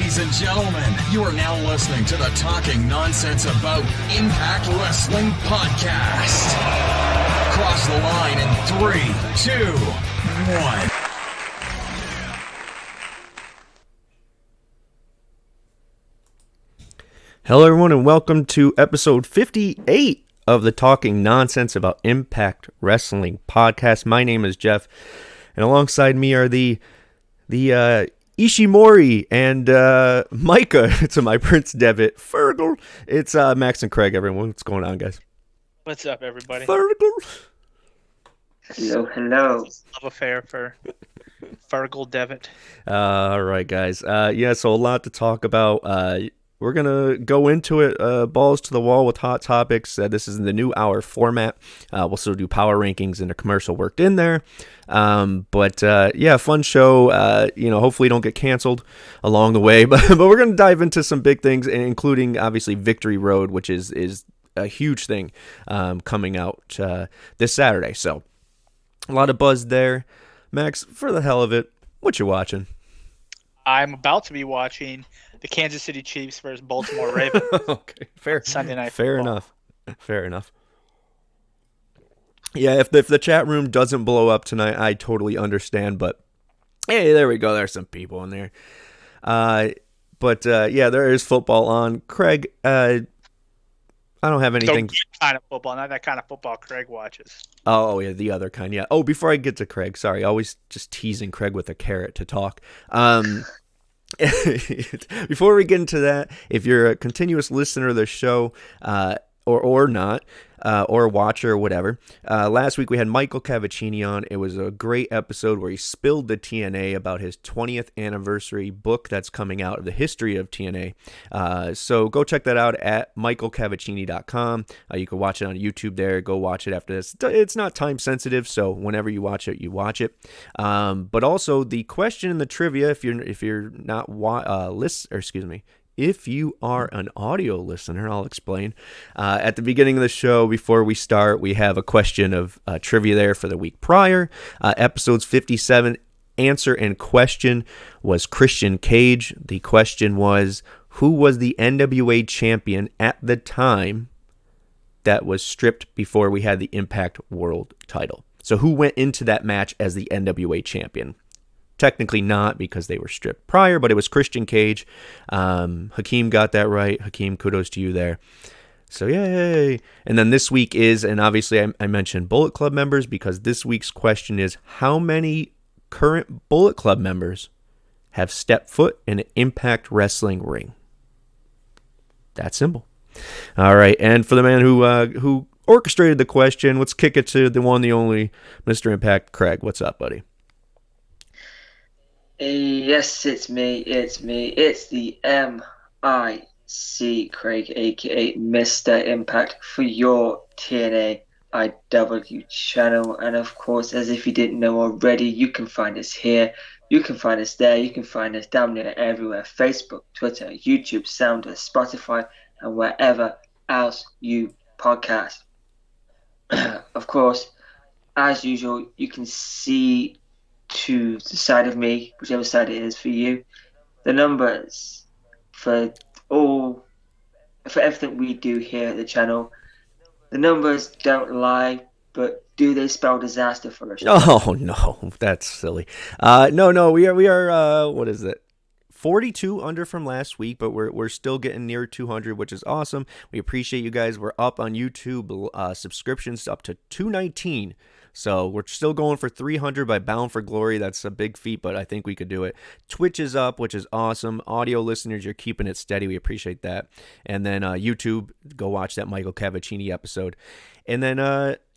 Ladies and gentlemen, you are now listening to the Talking Nonsense About Impact Wrestling podcast. Cross the line in 3, 2, 1. Hello everyone and welcome to episode 58 of the Talking Nonsense About Impact Wrestling podcast. My name is Geoff, and alongside me are the Ishimori and Micah to my Prince Devitt Fergal. It's Max and Craig, everyone. What's going on, guys? What's up, everybody? Fergal. Hello. Love affair for Fergal Devitt. All right, guys. So a lot to talk about. We're going to go into it balls to the wall with hot topics. This is the new hour format. We'll still do power rankings and a commercial worked in there. Fun show. Hopefully don't get canceled along the way. But we're going to dive into some big things, including, obviously, Victory Road, which is a huge thing coming out this Saturday. So a lot of buzz there. Max, for the hell of it, what you watching? I'm about to be watching the Kansas City Chiefs versus Baltimore Ravens. Okay, fair. Sunday night. Fair football. enough. Fair enough. Yeah, if the chat room doesn't blow up tonight, I totally understand. But hey, there we go. There's some people in there. There is football on. Craig, I don't have anything. So good kind of football, not that kind of football Craig watches. Oh, yeah, the other kind, yeah. Oh, before I get to Craig, sorry, always just teasing Craig with a carrot to talk. Before we get into that, if you're a continuous listener of the show, or not, or a watcher or whatever, last week we had Michael Cavaccini on. It was a great episode where he spilled the TNA about his 20th anniversary book that's coming out of the history of TNA. So go check that out at michaelcavaccini.com. You can watch it on YouTube there. Go watch it after this. It's not time sensitive, so whenever you watch it, you watch it. But also the question and the trivia, if you're not if you are an audio listener, I'll explain. At the beginning of the show, before we start, we have a question of trivia there for the week prior. Episodes 57, answer and question was Christian Cage. The question was, who was the NWA champion at the time that was stripped before we had the Impact World title? So who went into that match as the NWA champion? Technically not, because they were stripped prior, but it was Christian Cage. Hakeem got that right. Hakeem, kudos to you there. So yay. And then this week is, and obviously I mentioned Bullet Club members, because this week's question is, how many current Bullet Club members have stepped foot in an Impact Wrestling ring? That simple. All right, and for the man who orchestrated the question, let's kick it to the one, the only Mr. Impact, Craig. What's up, buddy? Yes, it's me. It's the MIC Craig, aka Mr. Impact, for your TNAIW channel. And of course, as if you didn't know already, you can find us here, you can find us there, you can find us down there everywhere: Facebook, Twitter, YouTube, Sounder, Spotify, and wherever else you podcast. Of course, as usual, you can see to the side of me, whichever side it is for you, the numbers for everything we do here at the channel. The numbers don't lie, but do they spell disaster for us? Oh no, that's silly. No, we are what is it? 42 under from last week, but we're still getting near 200, which is awesome. We appreciate you guys. We're up on YouTube, subscriptions up to 219. So we're still going for 300 by Bound for Glory. That's a big feat, but I think we could do it. Twitch is up, which is awesome. Audio listeners, you're keeping it steady. We appreciate that. And then YouTube, go watch that Michael Cavaccini episode. And then,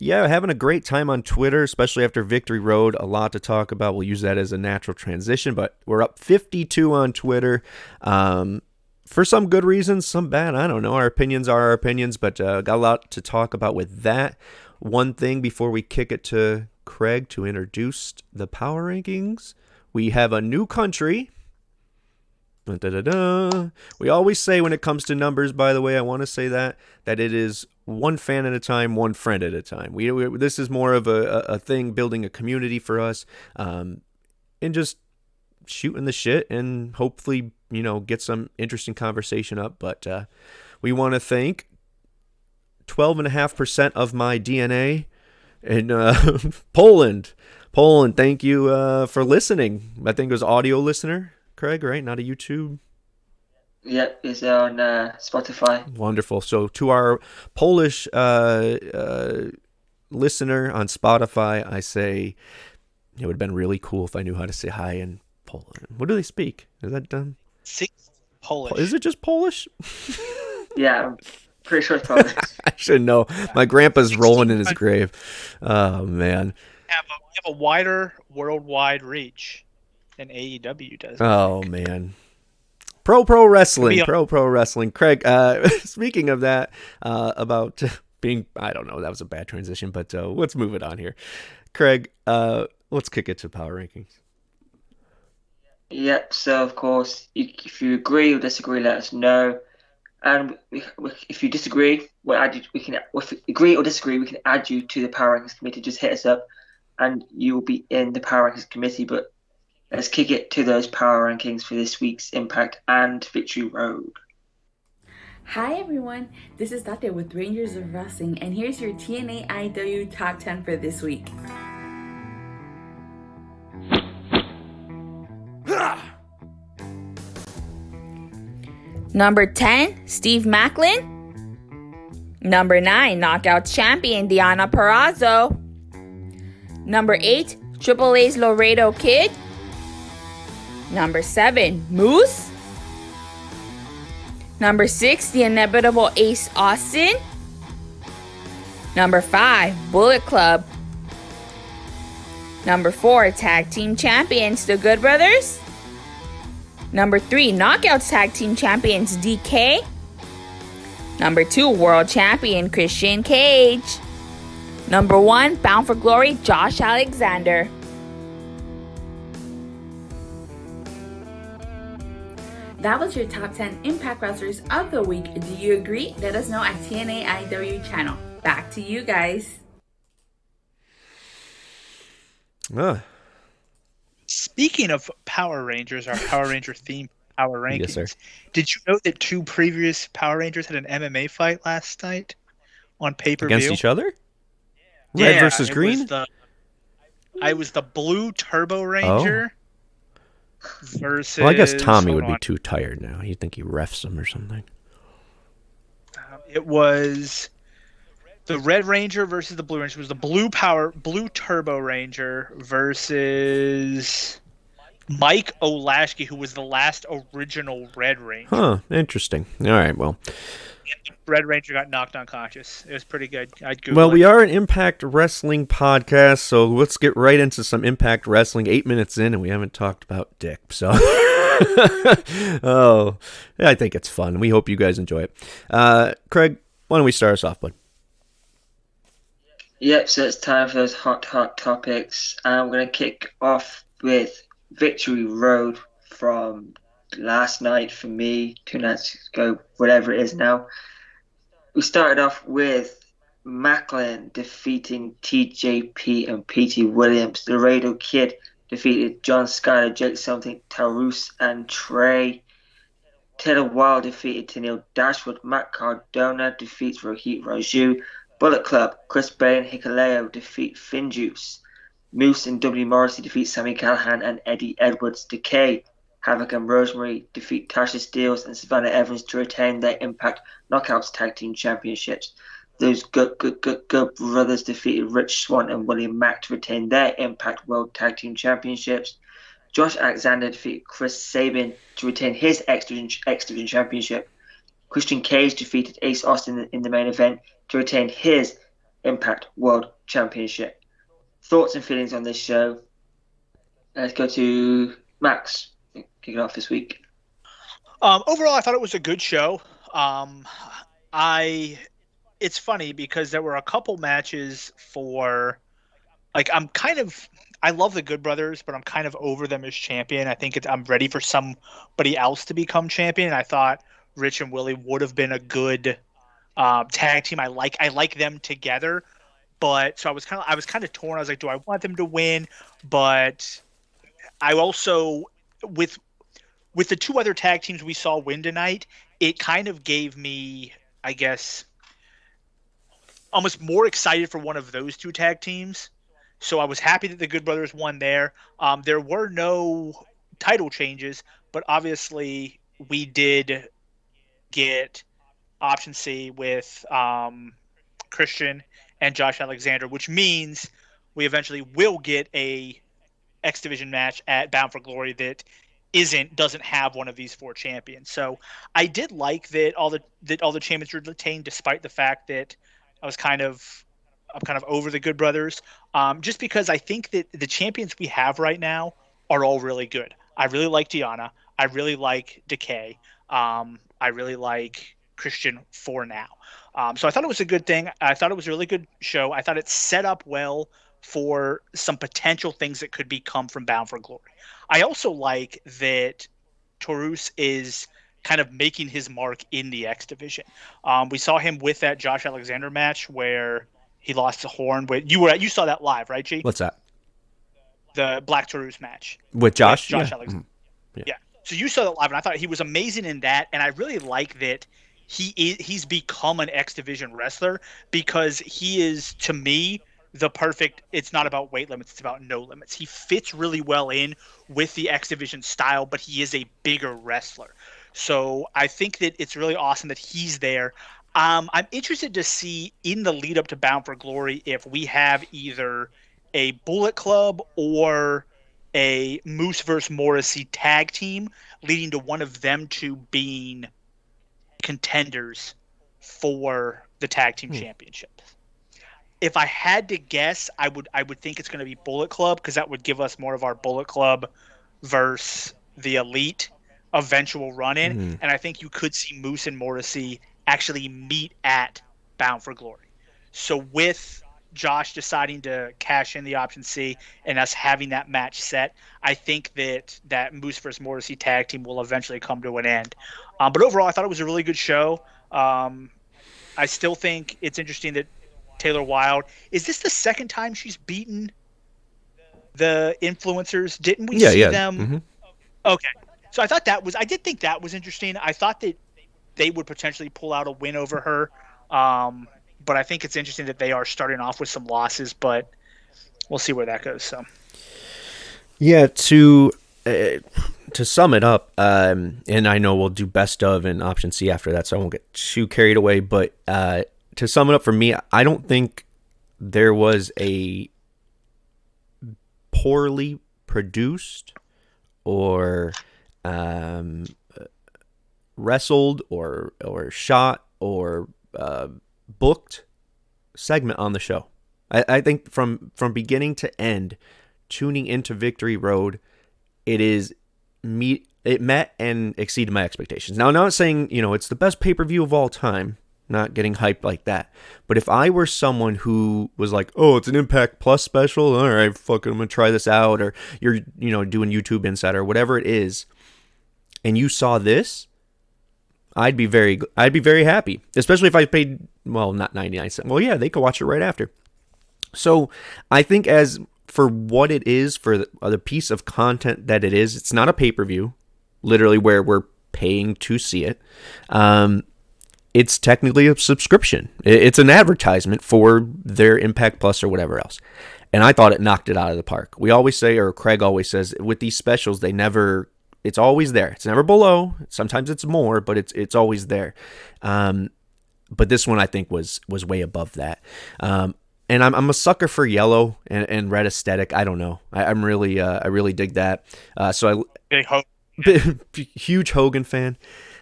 having a great time on Twitter, especially after Victory Road. A lot to talk about. We'll use that as a natural transition, but we're up 52 on Twitter. For some good reasons, some bad. I don't know. Our opinions are our opinions, but got a lot to talk about with that. One thing before we kick it to Craig to introduce the power rankings, we have a new country. We always say when it comes to numbers, by the way, I want to say that it is one fan at a time, one friend at a time. This is more of a thing, building a community for us, and just shooting the shit and hopefully, get some interesting conversation up. But we want to thank 12.5% of my DNA in Poland. Poland, thank you for listening. I think it was audio listener, Craig, right? Not a YouTube. Yep, it's on Spotify. Wonderful. So to our Polish listener on Spotify, I say it would have been really cool if I knew how to say hi in Poland. What do they speak? Is that done? Polish. Is it just Polish? Yeah, I'm pretty sure it's Polish. I should know. My grandpa's rolling in his grave. Oh, man. We have a wider worldwide reach than AEW does. Oh, man. Pro wrestling. Craig, speaking of that, about being, I don't know, that was a bad transition, but let's move it on here. Craig, let's kick it to power rankings. Yep, so of course, if you agree or disagree, let us know. And if you disagree, if you agree or disagree, we can add you to the power rankings committee. Just hit us up and you will be in the power rankings committee. But let's kick it to those power rankings for this week's Impact and Victory Road. Hi everyone, this is Date with Rangers of Wrestling, and here's your TNAIW Top 10 for this week. Number 10, Steve Macklin. Number 9, Knockout Champion Deonna Purrazzo. Number 8, Triple A's Laredo Kid. Number 7, Moose. Number 6, The Inevitable Ace Austin. Number 5, Bullet Club. Number 4, Tag Team Champions, The Good Brothers. Number 3, Knockouts Tag Team Champions, DK. Number 2, World Champion, Christian Cage. Number 1, Bound for Glory, Josh Alexander. That was your top 10 Impact Wrestlers of the week. Do you agree? Let us know at TNAIW channel. Back to you guys. Speaking of Power Rangers, our Power Ranger themed Power Rankings, Yes, sir. Did you know that 2 previous Power Rangers had an MMA fight last night on pay-per-view? Against each other? Yeah, Red versus it green? was the Blue Turbo Ranger versus... Well, I guess Tommy would be too tired now. He'd think he refs him or something. It was the Red Ranger versus the Blue Ranger. It was the Blue Turbo Ranger versus Mike Olashki, who was the last original Red Ranger. Huh, interesting. All right, well. And the Red Ranger got knocked unconscious. It was pretty good. I'd Google Well, it. we are an Impact Wrestling podcast, so let's get right into some Impact Wrestling. 8 minutes in, and we haven't talked about Dick, so... Oh, yeah, I think it's fun. We hope you guys enjoy it. Craig, why don't we start us off, bud? Yep, so it's time for those hot topics. I'm going to kick off with Victory Road from last night for me, 2 nights ago, whatever it is now. We started off with Macklin defeating TJP and PT Williams. The Laredo Kid defeated John Skyler, Jake Something, Taurus, and Trey. Taylor Wilde defeated Tennille Dashwood. Matt Cardona defeats Rohit Raju. Bullet Club, Chris Bay and Hikuleo defeat Finjuice. Moose and W. Morrissey defeat Sami Callihan and Eddie Edwards. Decay, Havoc and Rosemary defeat Tasha Steeles and Savannah Evans to retain their Impact Knockouts Tag Team Championships. Those good brothers defeated Rich Swann and William Mack to retain their Impact World Tag Team Championships. Josh Alexander defeated Chris Sabin to retain his X Division Championship. Christian Cage defeated Ace Austin in the main event to retain his Impact World Championship. Thoughts and feelings on this show? Let's go to Max. Kick it off this week. Overall, I thought it was a good show. It's funny because there were a couple matches for, like, I love the Good Brothers, but I'm kind of over them as champion. I think I'm ready for somebody else to become champion. I thought Rich and Willie would have been a good tag team. I like them together, but so I was kind of torn. I was like, do I want them to win? But I also, with with the two other tag teams we saw win tonight, it kind of gave me, I guess, almost more excited for one of those two tag teams. So I was happy that the Good Brothers won there. There were no title changes, but obviously we did get option C with Christian and Josh Alexander, which means we eventually will get a X Division match at Bound for Glory that doesn't have one of these four champions. So I did like that all the champions were retained, despite the fact that I'm kind of over the Good Brothers, just because I think that the champions we have right now are all really good. I really like Deanna. I really like Decay. I really like Christian for now. So I thought it was a good thing. I thought it was a really good show. I thought it set up well for some potential things that could become from Bound for Glory. I also like that Taurus is kind of making his mark in the X Division. We saw him with that Josh Alexander match where he lost the horn. You saw that live, right, G? What's that? The Black Taurus match With Josh? Josh Yeah. Alexander. Mm-hmm. Yeah. So you saw that live, and I thought he was amazing in that. And I really like that he's become an X Division wrestler, because he is, to me, the perfect. It's not about weight limits; it's about no limits. He fits really well in with the X Division style, but he is a bigger wrestler. So I think that it's really awesome that he's there. I'm interested to see in the lead up to Bound for Glory if we have either a Bullet Club or a Moose vs. Morrissey tag team, leading to one of them two being contenders for the tag team championship. If I had to guess, I would think it's going to be Bullet Club, because that would give us more of our Bullet Club versus the Elite eventual run-in, and I think you could see Moose and Morrissey actually meet at Bound for Glory. So with Josh deciding to cash in the option C and us having that match set, I think that Moose vs. Morrissey tag team will eventually come to an end. But overall, I thought it was a really good show. I still think it's interesting that Taylor Wilde, is this the second time she's beaten the influencers? Didn't we see them? Mm-hmm. Okay. So I did think that was interesting. I thought that they would potentially pull out a win over her. But I think it's interesting that they are starting off with some losses, but we'll see where that goes. So, yeah, to sum it up, and I know we'll do best of and option C after that, so I won't get too carried away. But to sum it up for me, I don't think there was a poorly produced or wrestled or shot or booked segment on the show. I think from beginning to end, tuning into Victory Road, it met and exceeded my expectations. Now, I'm not saying it's the best pay-per-view of all time, not getting hyped like that, but if I were someone who was like, oh, it's an Impact Plus special, all right, fuck it, I'm gonna try this out, or you're doing YouTube Insider or whatever it is, and you saw this, I'd be very happy, especially if I paid, well, not 99 cents. Well, yeah, they could watch it right after. So I think as for what it is, for the piece of content that it is, it's not a pay-per-view, literally where we're paying to see it. It's technically a subscription. It's an advertisement for their Impact Plus or whatever else. And I thought it knocked it out of the park. We always say, or Craig always says, with these specials, it's always there. It's never below. Sometimes it's more, but it's always there. But this one I think was way above that. And I'm a sucker for yellow and red aesthetic. I don't know. I really dig that. So big huge Hogan fan.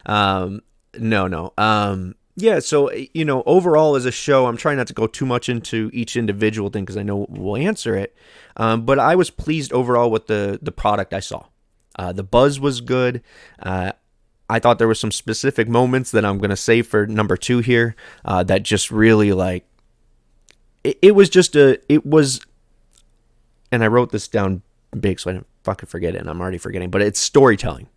No. Yeah. So overall as a show, I'm trying not to go too much into each individual thing because I know we'll answer it. But I was pleased overall with the product I saw. The buzz was good. I thought there were some specific moments that I'm going to save for number 2 here that just really it was, and I wrote this down big so I didn't fucking forget it, and I'm already forgetting, but it's storytelling.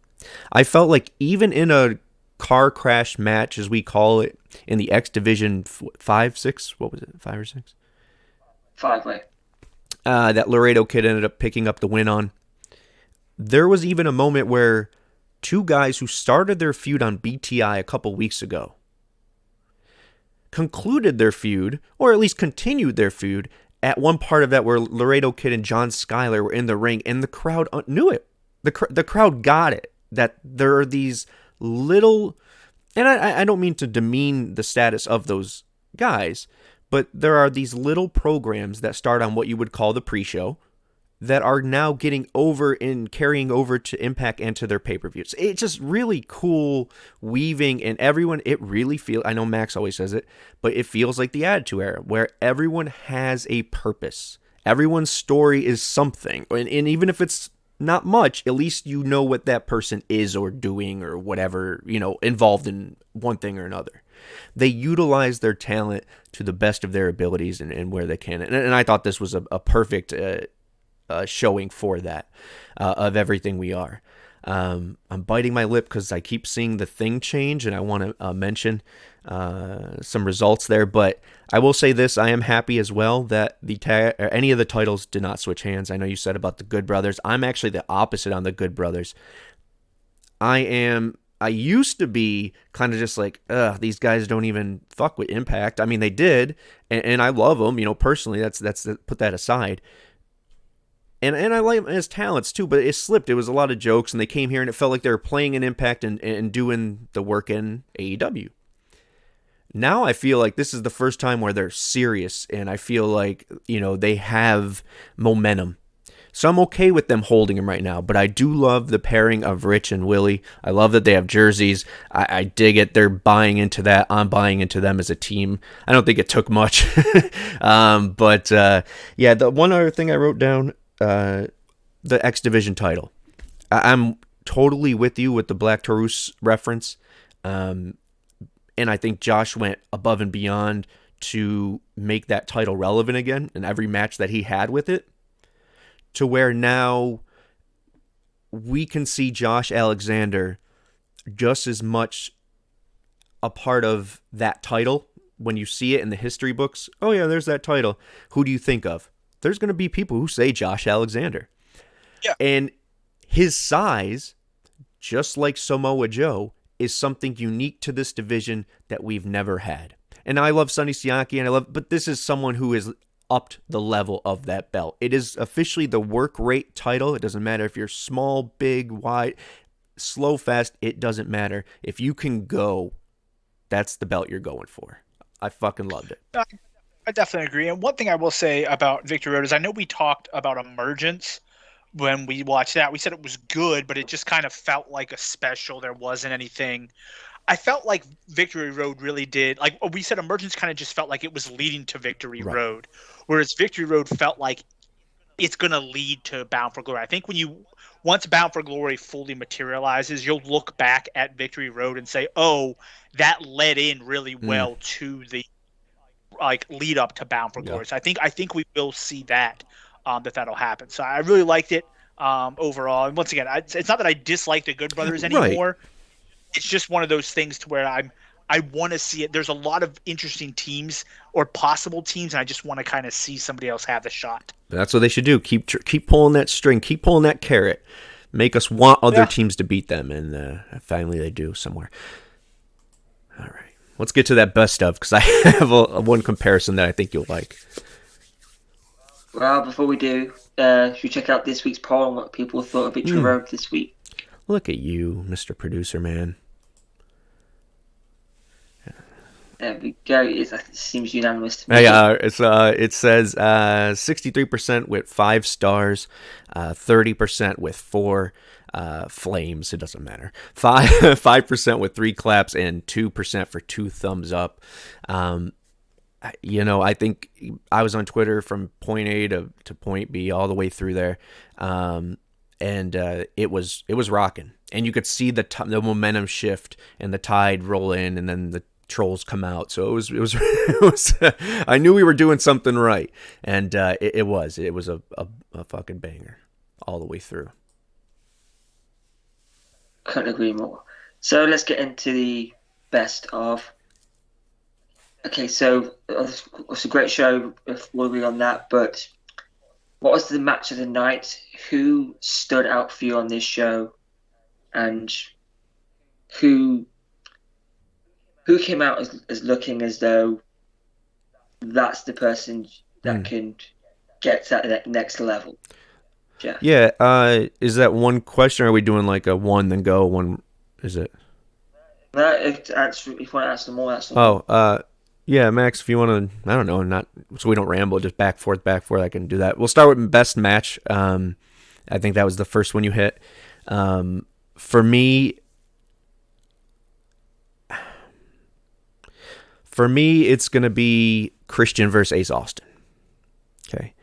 I felt like even in a car crash match, as we call it, in the X Division 5, 6, what was it, 5 or 6? 5-way. That Laredo kid ended up picking up the win on. There was even a moment where two guys who started their feud on BTI a couple weeks ago, concluded their feud, or at least continued their feud, at one part of that where Laredo Kid and John Skyler were in the ring, and the crowd knew it. The crowd got it, that there are these little, and I don't mean to demean the status of those guys, but there are these little programs that start on what you would call the pre-show that are now getting over and carrying over to Impact and to their pay-per-views. It's just really cool weaving, and everyone, it really feels, I know Max always says it, but it feels like the Attitude Era, where everyone has a purpose. Everyone's story is something, and even if it's not much, at least you know what that person is or doing or whatever, involved in one thing or another. They utilize their talent to the best of their abilities and where they can. And I thought this was a perfect showing for that, of everything we are. I'm biting my lip because I keep seeing the thing change, and I want to mention some results there. But I will say this: I am happy as well that any of the titles did not switch hands. I know you said about the Good Brothers. I'm actually the opposite on the Good Brothers. I used to be kind of just like, these guys don't even fuck with Impact. I mean, they did, and I love them, personally. That's put that aside. And I like them as talents too, but it slipped. It was a lot of jokes, and they came here and it felt like they were playing an Impact and doing the work in AEW. Now I feel like this is the first time where they're serious, and I feel like, they have momentum. So I'm okay with them holding him right now, but I do love the pairing of Rich and Willie. I love that they have jerseys. I dig it. They're buying into that. I'm buying into them as a team. I don't think it took much. But the one other thing I wrote down, the X Division title. I'm totally with you with the Black Taurus reference. And I think Josh went above and beyond to make that title relevant again in every match that he had with it, to where now we can see Josh Alexander just as much a part of that title. When you see it in the history books, oh yeah, there's that title. Who do you think of? There's going to be people who say Josh Alexander. Yeah. And his size, just like Samoa Joe, is something unique to this division that we've never had. And I love Sonny Siaki, but this is someone who is upped the level of that belt. It is officially the work rate title. It doesn't matter if you're small, big, wide, slow, fast. It doesn't matter. If you can go, that's the belt you're going for. I fucking loved it. I definitely agree. And one thing I will say about Victory Road is I know we talked about Emergence when we watched that. We said it was good, but it just kind of felt like a special. There wasn't anything. I felt like Victory Road really did. Like we said, Emergence kind of just felt like it was leading to Victory Road, whereas Victory Road felt like it's going to lead to Bound for Glory. I think once Bound for Glory fully materializes, you'll look back at Victory Road and say, oh, that led in really well to the lead up to Bound for Glory. So I think we will see that'll happen. So I really liked it overall. And once again, it's not that I dislike the Good Brothers anymore. Right. It's just one of those things to where I want to see it. There's a lot of interesting teams or possible teams, and I just want to kind of see somebody else have the shot. That's what they should do. Keep pulling that string. Keep pulling that carrot. Make us want other teams to beat them, and finally they do somewhere. All right. Let's get to that best of, because I have one comparison that I think you'll like. Well, before we do, should we check out this week's poll and what people thought of Victory Road this week? Look at you, Mr. Producer Man. There we go. It seems unanimous to me. It says 63% with 5 stars, 30% with 4 flames. It doesn't matter. 5% with 3 claps, and 2% for 2 thumbs up. I think I was on Twitter from point A to point B all the way through there, and it was rocking. And you could see the momentum shift and the tide roll in, and then the trolls come out. So it was I knew we were doing something right, and it was a fucking banger all the way through. Couldn't agree more. So let's get into the best of. Okay, so it was a great show. We'll agree on that. But what was the match of the night? Who stood out for you on this show? And who came out as looking as though that's the person that can get to that next level? Geoff? Yeah. Is that one question? Or are we doing like a one then go one? Is it? No, if you want to answer them all, answer them all. Yeah, Max, if you want to, I don't know, not so we don't ramble, just back forth, I can do that. We'll start with best match. I think that was the first one you hit. For me, it's going to be Christian versus Ace Austin. Okay.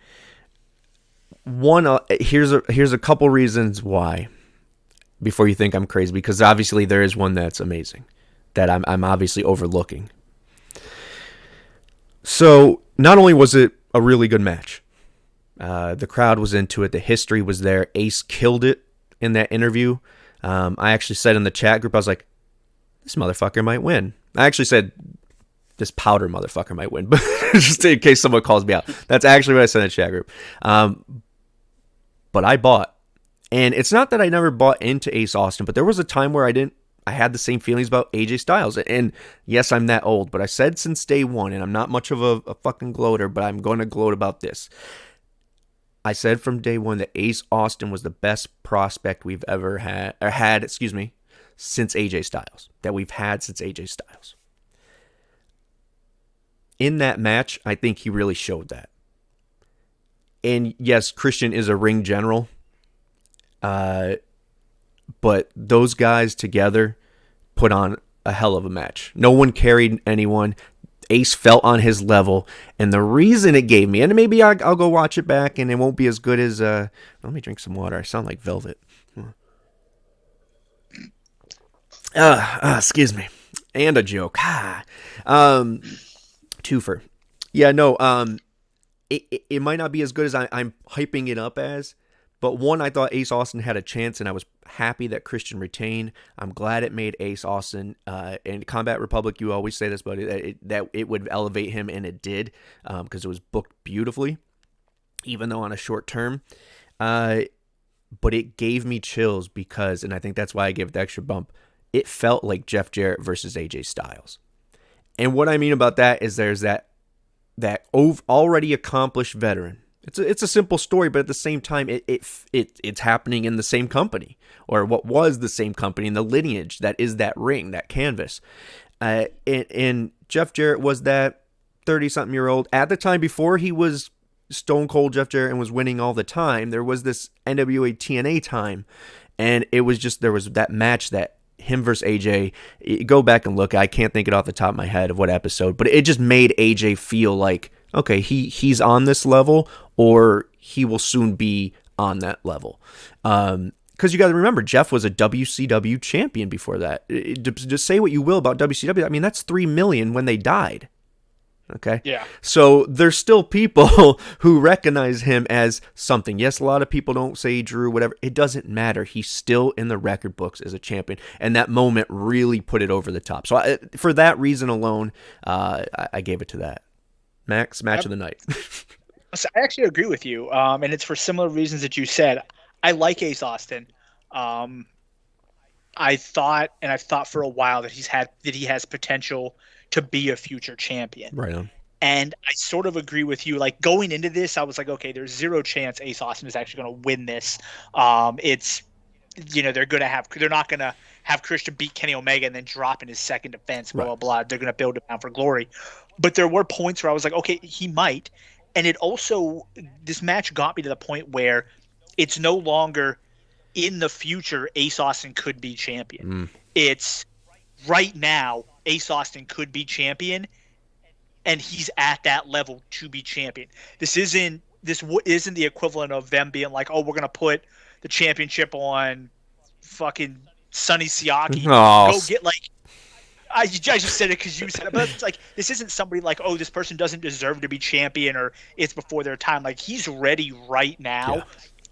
Here's a couple reasons why. Before you think I'm crazy, because obviously there is one that's amazing that I'm obviously overlooking. So not only was it a really good match, the crowd was into it, the history was there. Ace killed it in that interview. I actually said in the chat group, I was like, this motherfucker might win. I actually said this powder motherfucker might win, but just in case someone calls me out. That's actually what I said in the chat group. But I bought. And it's not that I never bought into Ace Austin, but there was a time where I had the same feelings about AJ Styles. And yes, I'm that old, but I said since day one, and I'm not much of a fucking gloater, but I'm going to gloat about this. I said from day one that Ace Austin was the best prospect we've ever had, since AJ Styles. That we've had since AJ Styles. In that match, I think he really showed that. And yes, Christian is a ring general. But those guys together put on a hell of a match. No one carried anyone. Ace felt on his level. And the reason it gave me, and maybe I'll go watch it back and it won't be as good as, let me drink some water. I sound like Velvet. Excuse me. And a joke. Twofer. Yeah, no, it might not be as good as I'm hyping it up as. But one, I thought Ace Austin had a chance, and I was happy that Christian retained. I'm glad it made Ace Austin. In Combat Republic, you always say this, but that it would elevate him, and it did, because it was booked beautifully, even though on a short term. But it gave me chills because, and I think that's why I gave it the extra bump, it felt like Jeff Jarrett versus AJ Styles. And what I mean about that is there's that already accomplished veteran. It's a simple story, but at the same time, it's happening in the same company, or what was the same company, in the lineage that is that ring, that canvas. And Jeff Jarrett was that 30-something-year-old. At the time, before he was Stone Cold Jeff Jarrett and was winning all the time, there was this NWA TNA time, and it was just, there was that match that him versus AJ, go back and look. I can't think it off the top of my head of what episode, but it just made AJ feel like, okay, he's on this level, or he will soon be on that level. Because you got to remember, Jeff was a WCW champion before that. Just say what you will about WCW. I mean, that's $3 million when they died. Okay? Yeah. So there's still people who recognize him as something. Yes, a lot of people don't say Drew, whatever. It doesn't matter. He's still in the record books as a champion. And that moment really put it over the top. So for that reason alone, I gave it to that. Max, match of the night. So I actually agree with you, and it's for similar reasons that you said. I like Ace Austin. I thought for a while that he has potential to be a future champion. Right on. And I sort of agree with you. Like, going into this, I was like, okay, there's zero chance Ace Austin is actually going to win this. It's, they're not going to have Christian beat Kenny Omega and then drop in his second defense, blah, blah, blah. They're going to build him down for glory. But there were points where I was like, okay, he might. And this match got me to the point where it's no longer in the future Ace Austin could be champion. It's right now Ace Austin could be champion, and he's at that level to be champion. This isn't the equivalent of them being like, oh, we're going to put the championship on fucking Sonny Siaki. Oh. Go get I just said it because you said it, but it's like, this isn't somebody like, oh, this person doesn't deserve to be champion, or it's before their time. Like, he's ready right now. Yeah.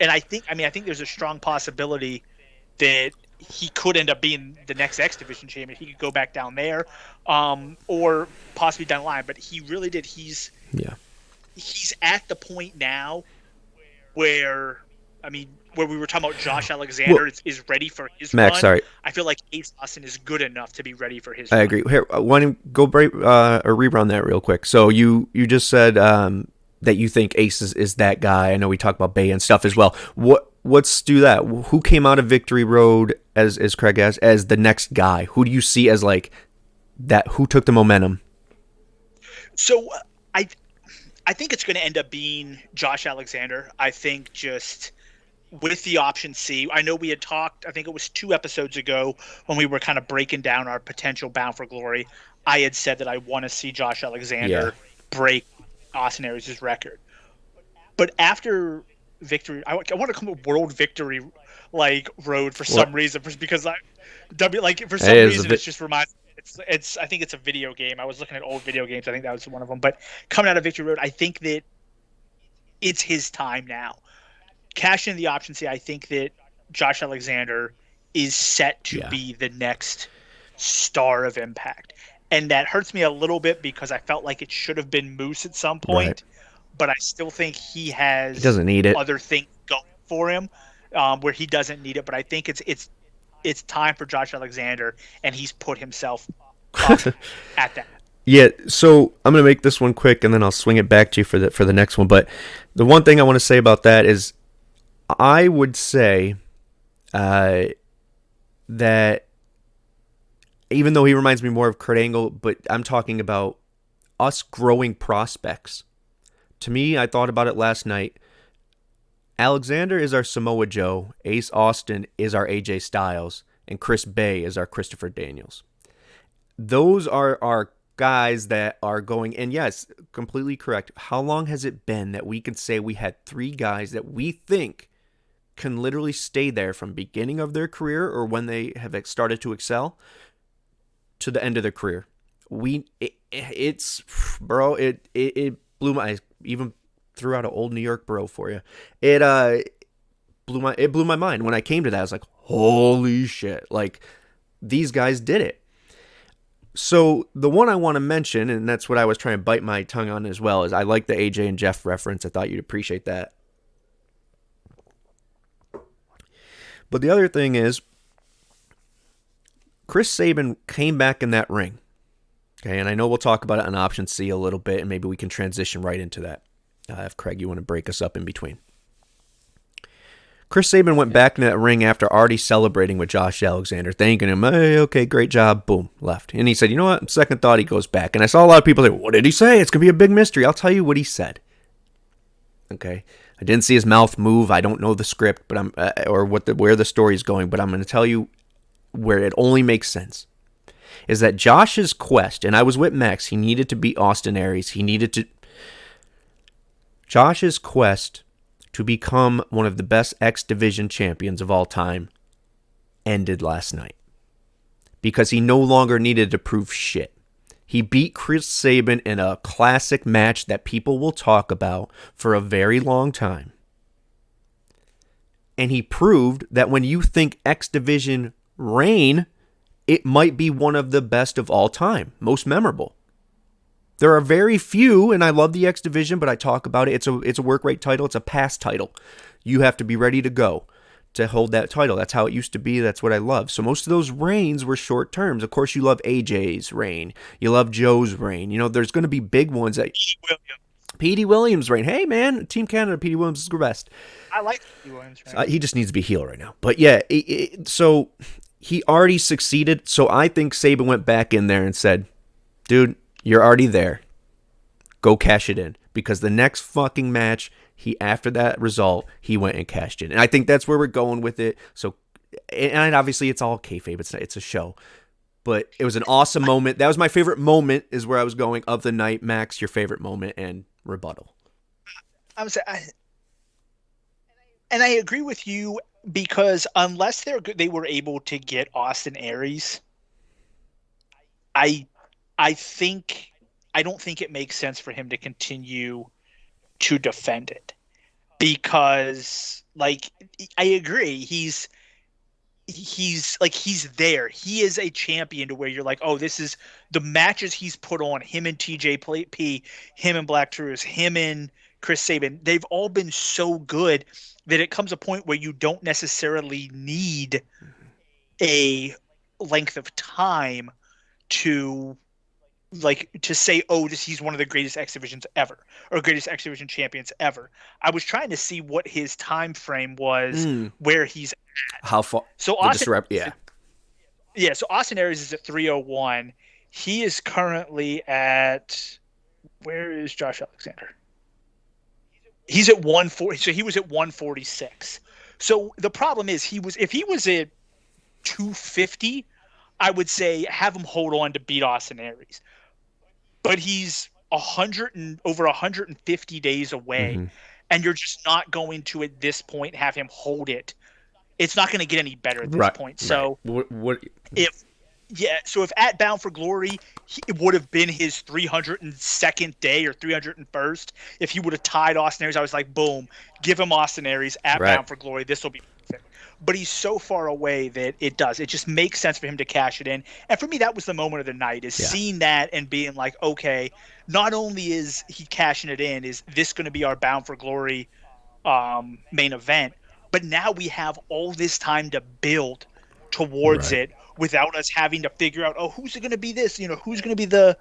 And I think there's a strong possibility that he could end up being the next X Division champion. He could go back down there, or possibly down the line. But he really did. He's at the point now where I mean, where we were talking about Josh Alexander is ready for his Max, run. sorry. I feel like Ace Austin is good enough to be ready for his I run. agree. Here, why don't you go break or rerun that real quick? So you just said that you think Ace is that guy. I know we talked about Bay and stuff as well. Let's do that. Who came out of Victory Road as Craig as the next guy? Who do you see as like that? Who took the momentum? So I think it's going to end up being Josh Alexander. I think just with the option C, I know we had talked, I think it was 2 episodes ago when we were kind of breaking down our potential Bound for Glory. I had said that I want to see Josh Alexander break Austin Aries' record. But after Victory, I want to come up World Victory road for some reason, because it just reminds me. I think it's a video game. I was looking at old video games. I think that was one of them. But coming out of Victory Road, I think that it's his time now. Cash in the option C, I think that Josh Alexander is set to be the next star of Impact. And that hurts me a little bit because I felt like it should have been Moose at some point. Right. But I still think he doesn't need it. Other things going for him where he doesn't need it. But I think it's time for Josh Alexander, and he's put himself up at that. Yeah, so I'm going to make this one quick, and then I'll swing it back to you for the next one. But the one thing I want to say about that is I would say that even though he reminds me more of Kurt Angle, but I'm talking about us growing prospects. To me, I thought about it last night. Alexander is our Samoa Joe, Ace Austin is our AJ Styles, and Chris Bay is our Christopher Daniels. Those are our guys that are going, and yes, completely correct. How long has it been that we can say we had 3 guys that we think can literally stay there from beginning of their career or when they have started to excel to the end of their career? It blew my, even threw out an old New York bro for you. It blew my mind when I came to that. I was like, holy shit! Like, these guys did it. So the one I want to mention, and that's what I was trying to bite my tongue on as well, is I like the AJ and Geoff reference. I thought you'd appreciate that. But the other thing is, Chris Sabin came back in that ring. Okay, and I know we'll talk about it on option C a little bit, and maybe we can transition right into that. If Craig, you want to break us up in between. Chris Sabin went back in that ring after already celebrating with Josh Alexander, thanking him, hey, okay, great job, boom, left. And he said, you know what, second thought, he goes back. And I saw a lot of people say, what did he say? It's going to be a big mystery. I'll tell you what he said. Okay, I didn't see his mouth move. I don't know the script, but where the story's going, but I'm going to tell you where it only makes sense. Is that Josh's quest, and I was with Max, he needed to beat Austin Aries. Josh's quest to become one of the best X Division champions of all time ended last night. Because he no longer needed to prove shit. He beat Chris Sabin in a classic match that people will talk about for a very long time. And he proved that when you think X Division reign, it might be one of the best of all time, most memorable. There are very few, and I love the X Division, but I talk about it. It's a work rate title. It's a past title. You have to be ready to go to hold that title. That's how it used to be. That's what I love. So most of those reigns were short terms. Of course, you love AJ's reign. You love Joe's reign. You know, there's going to be big ones. Petey Williams reign. Hey, man, Team Canada, Petey Williams is the best. I like Petey Williams reign. He just needs to be heel right now. But yeah, so he already succeeded. So I think Sabin went back in there and said, dude, you're already there. Go cash it in. Because the next fucking match, after that result, he went and cashed in. And I think that's where we're going with it. So, and obviously it's all kayfabe. It's a show. But it was an awesome moment. That was my favorite moment, is where I was going, of the night. Max, your favorite moment and rebuttal. And I agree with you, because unless they were able to get Austin Aries, I don't think it makes sense for him to continue to defend it, because, like, I agree, he's there. He is a champion to where you're like, oh, this is the matches he's put on, him and TJP, him and Black Truth, him and Chris Sabin, they've all been so good that it comes a point where you don't necessarily need a length of time to say, oh, he's one of the greatest X Divisions ever or greatest X Division champions ever. I was trying to see what his time frame was, where he's at. How far? So Austin, so Austin Aries is at 301. He is currently at, where is Josh Alexander? He's at 140. So he was at 146. So the problem is if he was at 250, I would say have him hold on to beat Austin Aries. But he's over 150 days away, and you're just not going to at this point have him hold it. It's not going to get any better at this point. So if at Bound for Glory, it would have been his 302nd day or 301st. If he would have tied Austin Aries, I was like, boom, give him Austin Aries at Bound for Glory. This will be perfect. But he's so far away that it just makes sense for him to cash it in. And for me, that was the moment of the night, is seeing that and being like, okay, not only is he cashing it in, is this going to be our Bound for Glory main event, but now we have all this time to build towards it without us having to figure out, oh, who's going to be this? Who's going to be the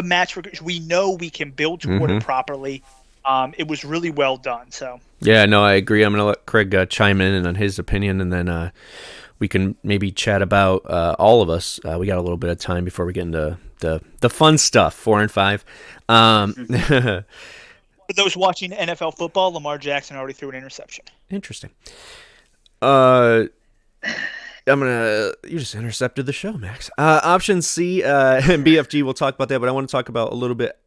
match for? We know we can build toward it properly. It was really well done. So yeah, no, I agree. I'm going to let Craig chime in and on his opinion, and then we can maybe chat about all of us. We got a little bit of time before we get into the fun stuff, 4 and 5. For those watching NFL football, Lamar Jackson already threw an interception. Interesting. You just intercepted the show, Max. Option C, and BFG, we'll talk about that, but I want to talk about a little bit.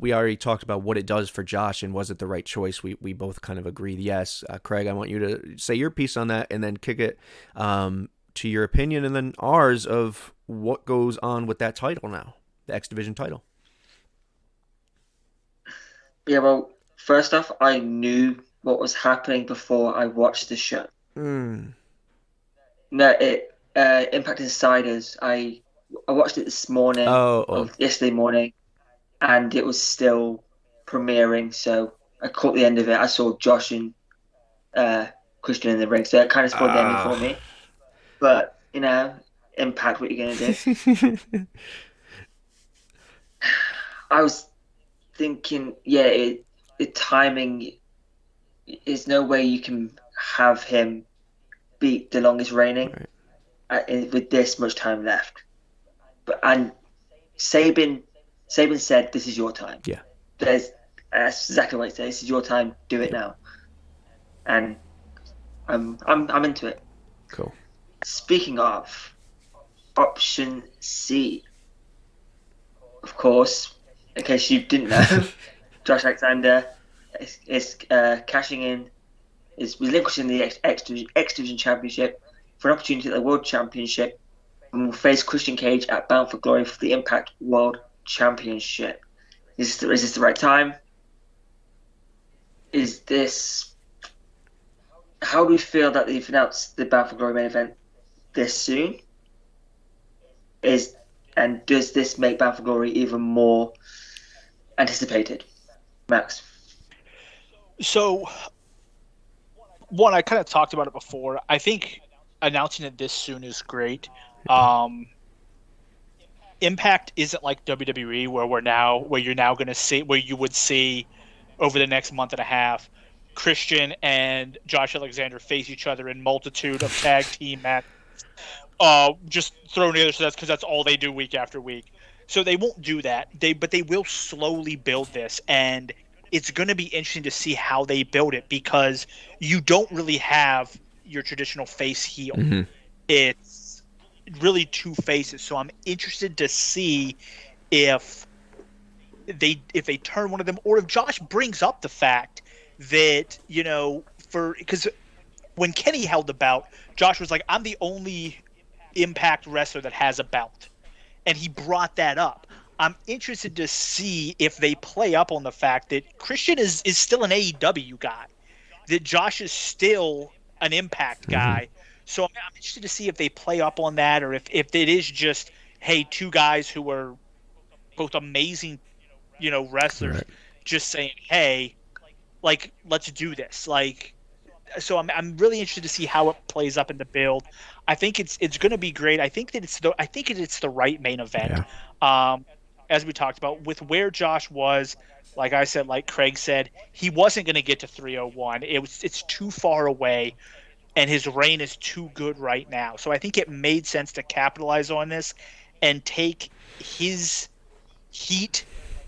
We already talked about what it does for Josh and was it the right choice. We both kind of agreed, yes. Craig, I want you to say your piece on that and then kick it to your opinion and then ours of what goes on with that title now, the X Division title. Yeah, well, first off, I knew what was happening before I watched the show. No, Impact Insiders. I watched it this morning, yesterday morning, and it was still premiering. So I caught the end of it. I saw Josh and Christian in the ring, so it kind of spoiled the ending for me. But Impact, what you're gonna do? I was thinking, the timing. There's no way you can have him beat the longest reigning with this much time left. And Sabin said, "This is your time." Yeah, that's exactly what he said. This is your time. Do it now. And I'm into it. Cool. Speaking of, option C, of course, in case you didn't know, Josh Alexander is cashing in. Is relinquishing the X Division Championship for an opportunity at the World Championship and will face Christian Cage at Bound for Glory for the Impact World Championship. Is this the right time? How do we feel that they've announced the Bound for Glory main event this soon? And does this make Bound for Glory even more anticipated? Max? So, one, I kind of talked about it before. I think announcing it this soon is great. Impact isn't like WWE where you're now going to see, where you would see over the next month and a half, Christian and Josh Alexander face each other in multitude of tag team matches. Just thrown together, so that's all they do week after week. So they won't do that. But they will slowly build this, and it's going to be interesting to see how they build it because you don't really have your traditional face heel. It's really two faces. So I'm interested to see if they turn one of them, or if Josh brings up the fact that, because when Kenny held the belt, Josh was like, I'm the only Impact wrestler that has a belt. And he brought that up. I'm interested to see if they play up on the fact that Christian is still an AEW guy, that Josh is still an Impact guy. So I'm interested to see if they play up on that, or if it is just, hey, two guys who are both amazing, wrestlers, just saying, hey, like, let's do this. Like, so I'm really interested to see how it plays up in the build. I think it's going to be great. I think it's the right main event. As we talked about, with where Josh was, like I said, like Craig said, he wasn't going to get to 301. It's too far away, and his reign is too good right now. So I think it made sense to capitalize on this and take his heat,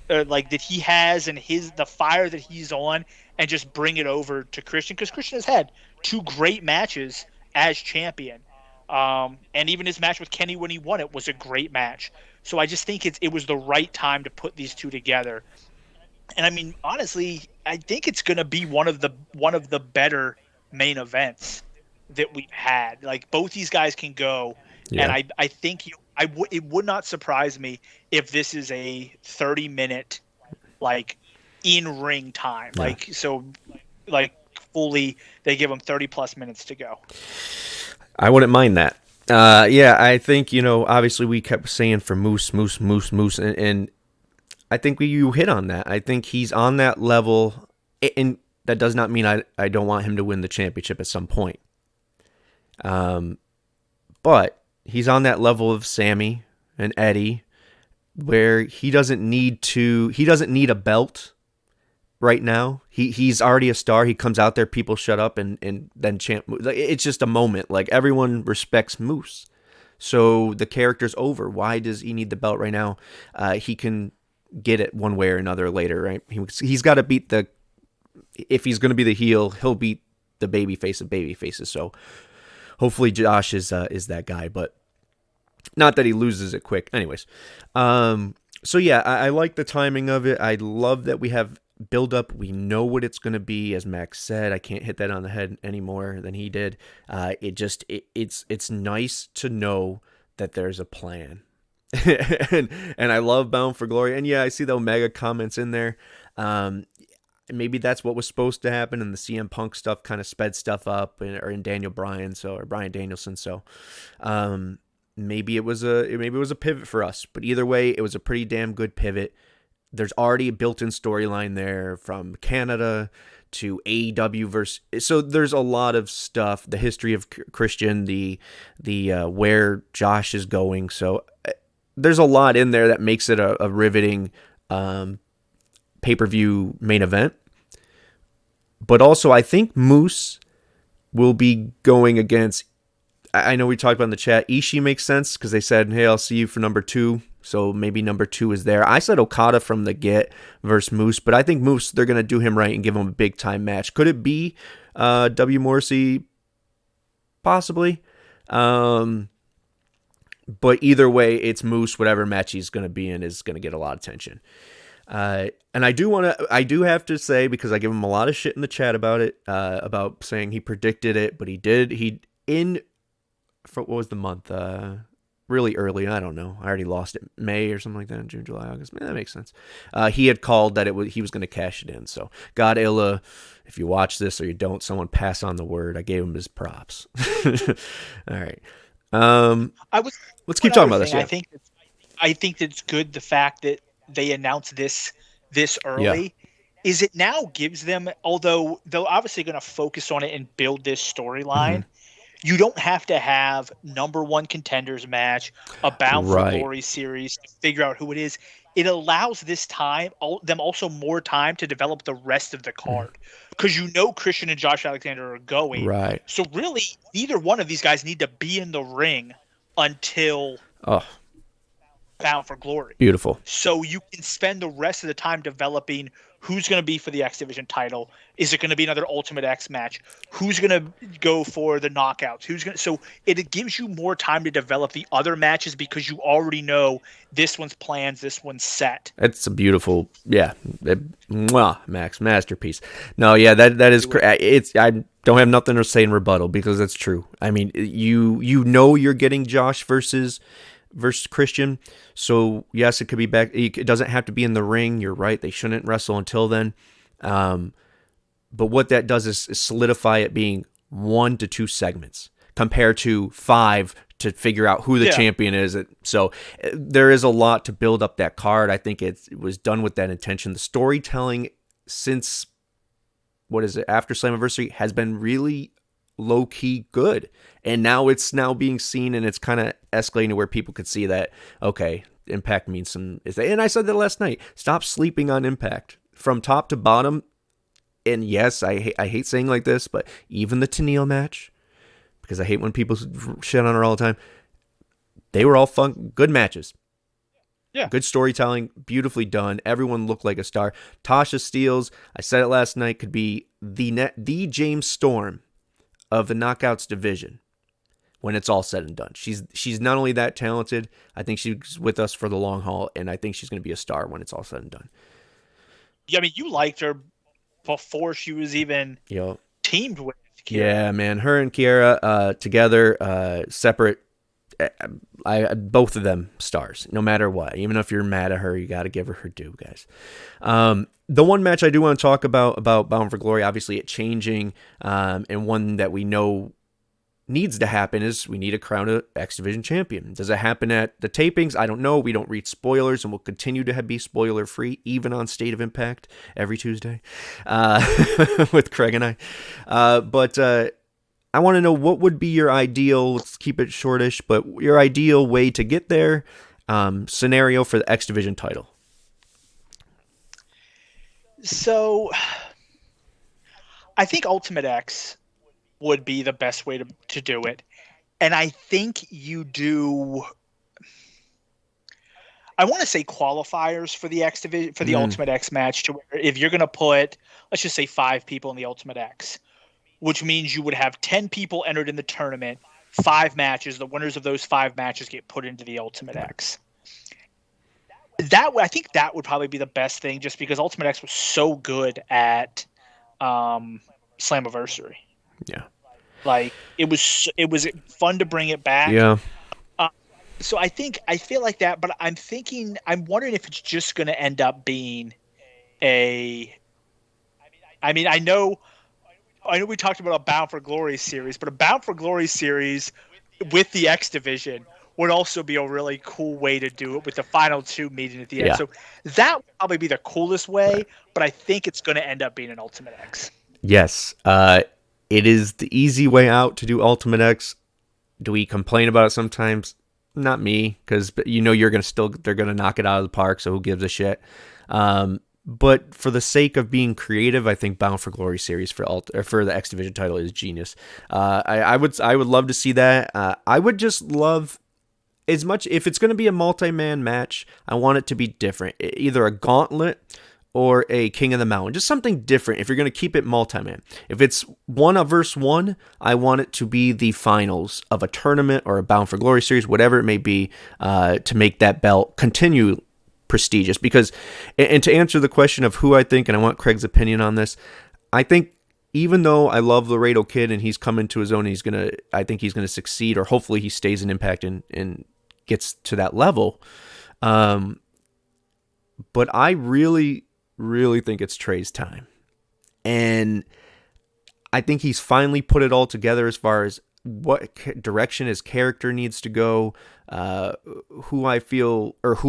like that he has, and the fire that he's on, and just bring it over to Christian, because Christian has had 2 great matches as champion, and even his match with Kenny when he won it was a great match. So I just think it was the right time to put these 2 together. And I mean, honestly, I think it's going to be one of the better main events that we've had. Like, both these guys can go, and I think it would not surprise me if this is a 30-minute, like, in-ring time. Yeah. Like, so, like, fully, they give them 30-plus minutes to go. I wouldn't mind that. I think, obviously we kept saying for Moose, and I think you hit on that. I think he's on that level, and that does not mean I don't want him to win the championship at some point. But he's on that level of Sammy and Eddie, where he doesn't need a belt right now. He's already a star. He comes out there, people shut up, and then chant. It's just a moment. Like, everyone respects Moose, so the character's over. Why does he need the belt right now? He can get it one way or another later, right? He's got to beat if he's going to be the heel, he'll beat the babyface of babyfaces. So hopefully Josh is that guy, but not that he loses it quick. Anyways, so yeah, I like the timing of it. I love that we have build up. We know what it's going to be. As Max said, I can't hit that on the head any more than he did. It's nice to know that there's a plan. and I love Bound for Glory. And yeah, I see the Omega comments in there. Maybe that's what was supposed to happen, and the CM Punk stuff kind of sped stuff up, or in Daniel Bryan, or Bryan Danielson. So maybe it was a pivot for us. But either way, it was a pretty damn good pivot. There's already a built-in storyline there from Canada to AEW versus. So there's a lot of stuff. The history of Christian, the where Josh is going. So there's a lot in there that makes it a riveting pay-per-view main event. But also, I think Moose will be going against, I know we talked about in the chat, Ishii makes sense because they said, hey, I'll see you for number 2. So maybe number 2 is there. I said Okada from the get versus Moose, but I think Moose, they're going to do him right and give him a big-time match. Could it be W. Morrissey? Possibly. But either way, it's Moose. Whatever match he's going to be in is going to get a lot of attention. And I do have to say, because I give him a lot of shit in the chat about it, about saying he predicted it, but he did. What was the month? Really early. I don't know. I already lost it. May or something like that. June, July, August. Man, that makes sense. He had called that he was going to cash it in. So God, Illa, if you watch this or you don't, someone pass on the word. I gave him his props. All right. Let's keep talking about this. Yeah. I think it's good, the fact that they announced this early. Yeah. Is it now gives them, although they're obviously going to focus on it and build this storyline, you don't have to have number 1 contenders match, a Bound for Glory series to figure out who it is. It allows them also more time to develop the rest of the card, because Christian and Josh Alexander are going. Right. So really, neither one of these guys need to be in the ring until Bound for Glory. Beautiful. So you can spend the rest of the time developing who's going to be for the X Division title. Is it going to be another Ultimate X match? Who's going to go for the knockouts? So it gives you more time to develop the other matches, because you already know this one's plans, this one's set. It's a beautiful, Max, masterpiece. No, yeah, that is it's. I don't have nothing to say in rebuttal, because that's true. I mean, you're getting Josh versus Christian. So yes, it could be back. It doesn't have to be in the ring. You're right. They shouldn't wrestle until then. But what that does is solidify it being 1 to 2 segments compared to 5 to figure out who the champion is. So there is a lot to build up that card. I think it was done with that intention. The storytelling since what is it, after Slammiversary, has been really low-key good. And now it's now being seen, and it's kind of escalating to where people could see that, okay, Impact means some... And I said that last night. Stop sleeping on Impact. From top to bottom, and yes, I hate saying like this, but even the Tenille match, because I hate when people shit on her all the time, they were all fun, good matches. Yeah. Good storytelling, beautifully done. Everyone looked like a star. Tasha Steelz, I said it last night, could be the James Storm of the Knockouts division when it's all said and done. She's not only that talented, I think she's with us for the long haul, and I think she's going to be a star when it's all said and done. Yeah, I mean, you liked her before she was even teamed with Kiera. Yeah, man. Her and Kiera together, separate. Both of them stars, no matter what. Even if you're mad at her, you got to give her due, guys. The one match I do want to talk about Bound for Glory, obviously it changing, and one that we know needs to happen is we need to crown a X Division champion. Does it happen at the tapings? I don't know. We don't read spoilers, and we'll continue to be spoiler free, even on State of Impact every Tuesday with Craig and I. But I want to know, what would be your ideal, let's keep it shortish, but your ideal way to get there, scenario for the X Division title? So I think Ultimate X would be the best way to do it. And I think you do, I want to say qualifiers for the X Division, for the Ultimate X match, to where if you're going to put, let's just say 5 people in the Ultimate X, which means you would have 10 people entered in the tournament, 5 matches. The winners of those 5 matches get put into the Ultimate X. I think that would probably be the best thing, just because Ultimate X was so good at Slammiversary. Yeah. Like, it was fun to bring it back. Yeah. So I feel like that, but I'm wondering if it's just going to end up being I mean, I know we talked about a Bound for Glory series, but a Bound for Glory series with the X Division would also be a really cool way to do it, with the final 2 meeting at the end. Yeah. So that would probably be the coolest way, but I think it's going to end up being an Ultimate X. Yes. It is the easy way out to do Ultimate X. Do we complain about it sometimes? Not me, because they're gonna knock it out of the park, so who gives a shit? But for the sake of being creative, I think Bound for Glory series for the X Division title is genius. I would love to see that. I would just love, as much, if it's going to be a multi-man match, I want it to be different. Either a gauntlet or a King of the Mountain. Just something different if you're going to keep it multi-man. If it's 1 versus 1, I want it to be the finals of a tournament or a Bound for Glory series, whatever it may be, to make that belt continue prestigious. Because, and to answer the question of who I think, and I want Craig's opinion on this, I think even though I love Laredo Kid and he's come into his own, I think he's going to succeed, or hopefully he stays in Impact and gets to that level. But I really think it's Trey's time. And I think he's finally put it all together as far as what direction his character needs to go, who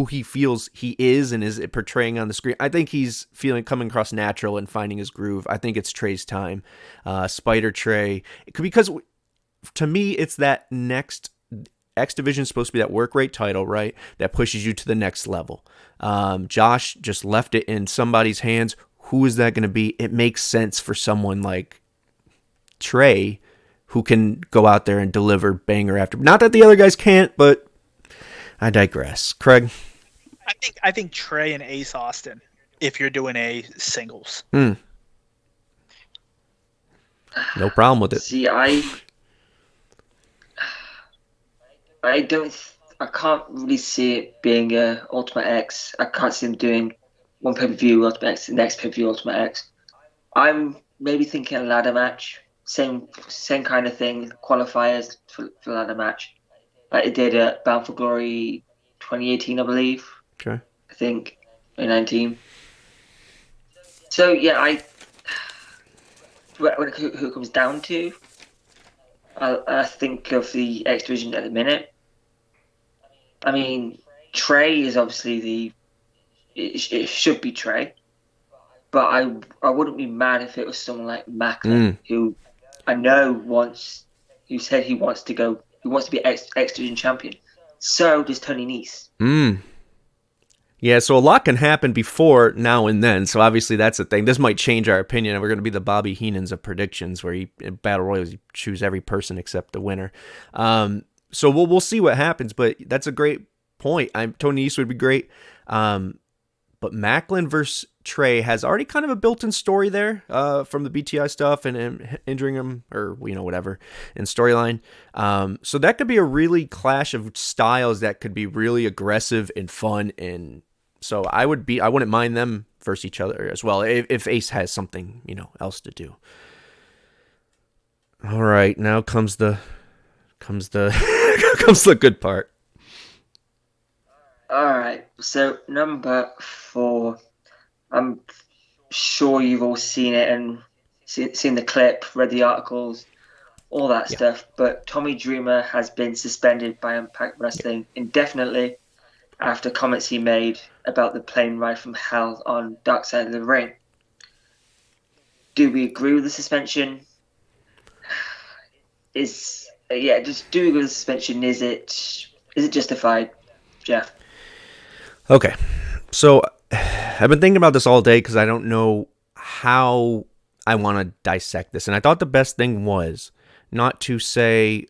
he feels he is and is portraying on the screen. I think he's coming across natural and finding his groove. I think it's Trey's time. Spider Trey. Because to me, it's that next X Division is supposed to be that work rate title, right? That pushes you to the next level. Josh just left it in somebody's hands. Who is that going to be? It makes sense for someone like Trey, who can go out there and deliver banger after. Not that the other guys can't, but I digress. Craig? I think Trey and Ace Austin, if you're doing a singles. No problem with it. See, I can't really see it being a Ultimate X. I can't see them doing one pay-per-view Ultimate X, the next pay-per-view Ultimate X. I'm maybe thinking a ladder match, same kind of thing, qualifiers for ladder match, like it did at Bound for Glory 2018, I believe. Okay. I think 2019. So yeah, who it comes down to, I think of the X Division at the minute. I mean, Trey is obviously it should be Trey, but I wouldn't be mad if it was someone like Macklin, who I know who said he wants to be X Division champion. So does Tony Nese. Yeah, so a lot can happen before now and then. So obviously that's the thing. This might change our opinion. We're going to be the Bobby Heenans of predictions, where in Battle Royals you choose every person except the winner. So we'll see what happens. But that's a great point. Tony Nese would be great. But Macklin versus Trey has already kind of a built-in story there from the BTI stuff and injuring him or whatever in storyline. So that could be a really clash of styles that could be really aggressive and fun. And so I wouldn't mind them versus each other as well if Ace has something else to do. All right, now comes the comes the good part. All right, so number 4, I'm sure you've all seen it and seen the clip, read the articles, all that stuff. But Tommy Dreamer has been suspended by Impact Wrestling indefinitely after comments he made about the plane ride from hell on Darkside of the Ring. Do we agree with the suspension? Just do we agree with the suspension? Is it justified, Geoff? Okay, so I've been thinking about this all day because I don't know how I want to dissect this. And I thought the best thing was not to say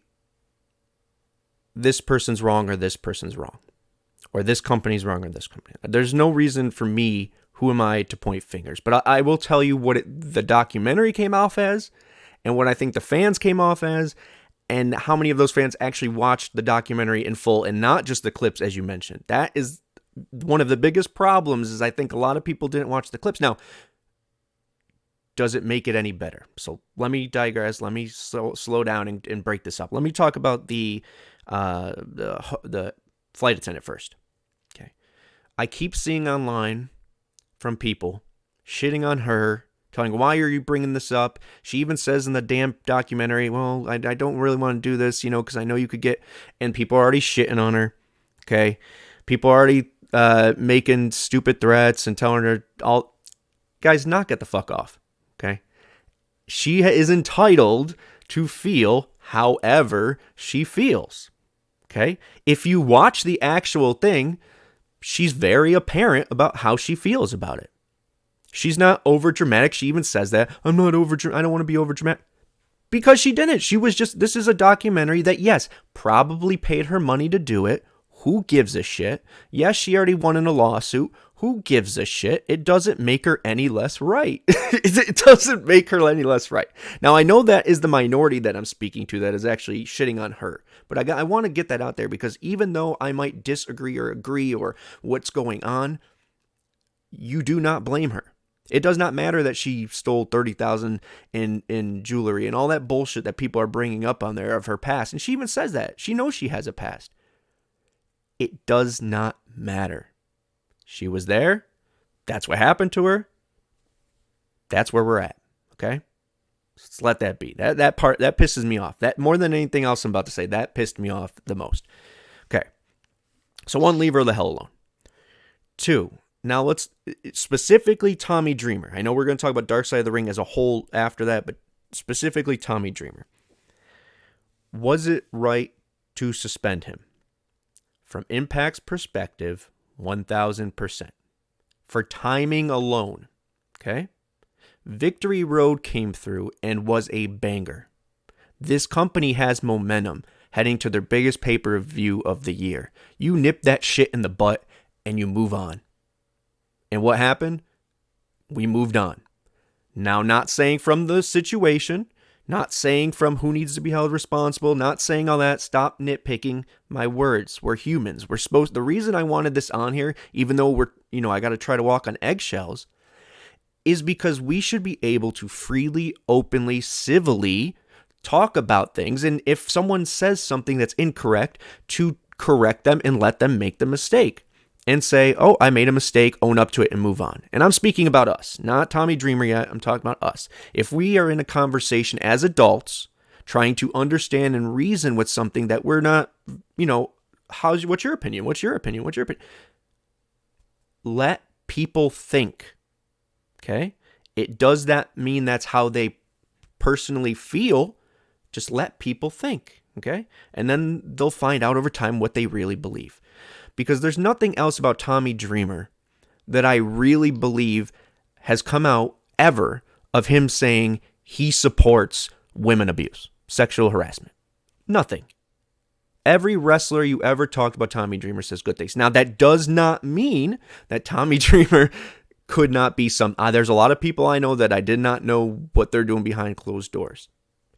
this person's wrong or this person's wrong, or this company's wrong or this company. There's no reason for me, who am I, to point fingers. But I will tell you what the documentary came off as and what I think the fans came off as, and how many of those fans actually watched the documentary in full and not just the clips, as you mentioned. That is one of the biggest problems, is I think a lot of people didn't watch the clips. Now, does it make it any better? So let me digress. Let me slow down and break this up. Let me talk about the flight attendant first. Okay, I keep seeing online from people shitting on her, telling, why are you bringing this up? She even says in the damn documentary, well, I don't really want to do this, because I know you could get, and people are already shitting on her. Okay, people are already making stupid threats and telling her all, guys, knock it the fuck off. Okay, she is entitled to feel however she feels. Okay, if you watch the actual thing, she's very apparent about how she feels about it. She's not over dramatic. She even says that I don't want to be over dramatic, because she didn't. She was just, this is a documentary that, yes, probably paid her money to do it. Who gives a shit? Yes, she already won in a lawsuit. Who gives a shit? It doesn't make her any less right. It doesn't make her any less right. Now, I know that is the minority that I'm speaking to that is actually shitting on her. But I want to get that out there, because even though I might disagree or agree or what's going on, you do not blame her. It does not matter that she stole $30,000 in jewelry and all that bullshit that people are bringing up on there of her past. And she even says that. She knows she has a past. It does not matter. She was there. That's what happened to her. That's where we're at. Okay? Let's let that be. That part, that pisses me off. That, more than anything else I'm about to say, that pissed me off the most. Okay. So 1, leave her the hell alone. 2, now let's specifically Tommy Dreamer. I know we're going to talk about Darkside of the Ring as a whole after that, but specifically Tommy Dreamer. Was it right to suspend him? From Impact's perspective, 1,000%. For timing alone, okay? Victory Road came through and was a banger. This company has momentum heading to their biggest pay-per-view of the year. You nip that shit in the butt and you move on. And what happened? We moved on. Now, not saying from the situation, not saying from who needs to be held responsible, not saying all that. Stop nitpicking my words. We're humans. The reason I wanted this on here, even though I got to try to walk on eggshells, is because we should be able to freely, openly, civilly talk about things. And if someone says something that's incorrect, to correct them and let them make the mistake. And say, oh, I made a mistake, own up to it, and move on. And I'm speaking about us, not Tommy Dreamer yet. I'm talking about us. If we are in a conversation as adults, trying to understand and reason with something that we're not, what's your opinion? What's your opinion? What's your opinion? Let people think. Okay? Does that mean that's how they personally feel? Just let people think. Okay? And then they'll find out over time what they really believe. Because there's nothing else about Tommy Dreamer that I really believe has come out ever of him saying he supports women abuse, sexual harassment. Nothing. Every wrestler you ever talked about Tommy Dreamer says good things. Now, that does not mean that Tommy Dreamer could not be some... there's a lot of people I know that I did not know what they're doing behind closed doors.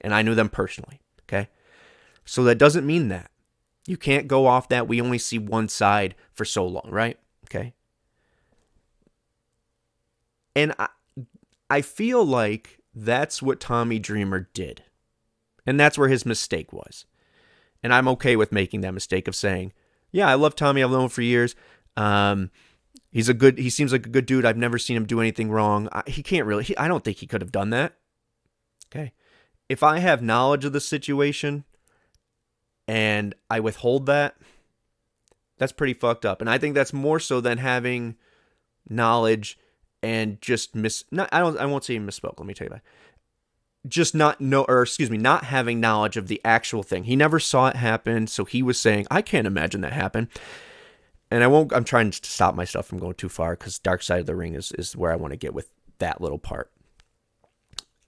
And I knew them personally, okay? So that doesn't mean that. You can't go off that. We only see one side for so long, right? Okay? And I feel like that's what Tommy Dreamer did. And that's where his mistake was. And I'm okay with making that mistake of saying, yeah, I love Tommy. I've known him for years. He seems like a good dude. I've never seen him do anything wrong. I don't think he could have done that. Okay. If I have knowledge of the situation and I withhold that, that's pretty fucked up. And I think that's more so than having knowledge and just I won't say misspoke. Let me tell you that. Just not having knowledge of the actual thing. He never saw it happen, so he was saying, I can't imagine that happen. And I'm trying to stop myself from going too far because Darkside of the Ring is where I want to get with that little part.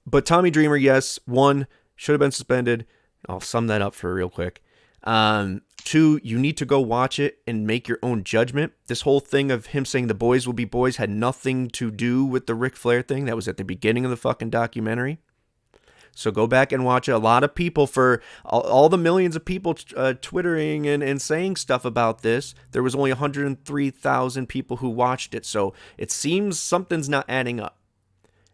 But Tommy Dreamer, yes, 1, should have been suspended. I'll sum that up for real quick. 2, you need to go watch it and make your own judgment. This whole thing of him saying the boys will be boys had nothing to do with the Ric Flair thing. That was at the beginning of the fucking documentary. So go back and watch it. A lot of people, for all the millions of people twittering and saying stuff about this, there was only 103,000 people who watched it. So it seems something's not adding up.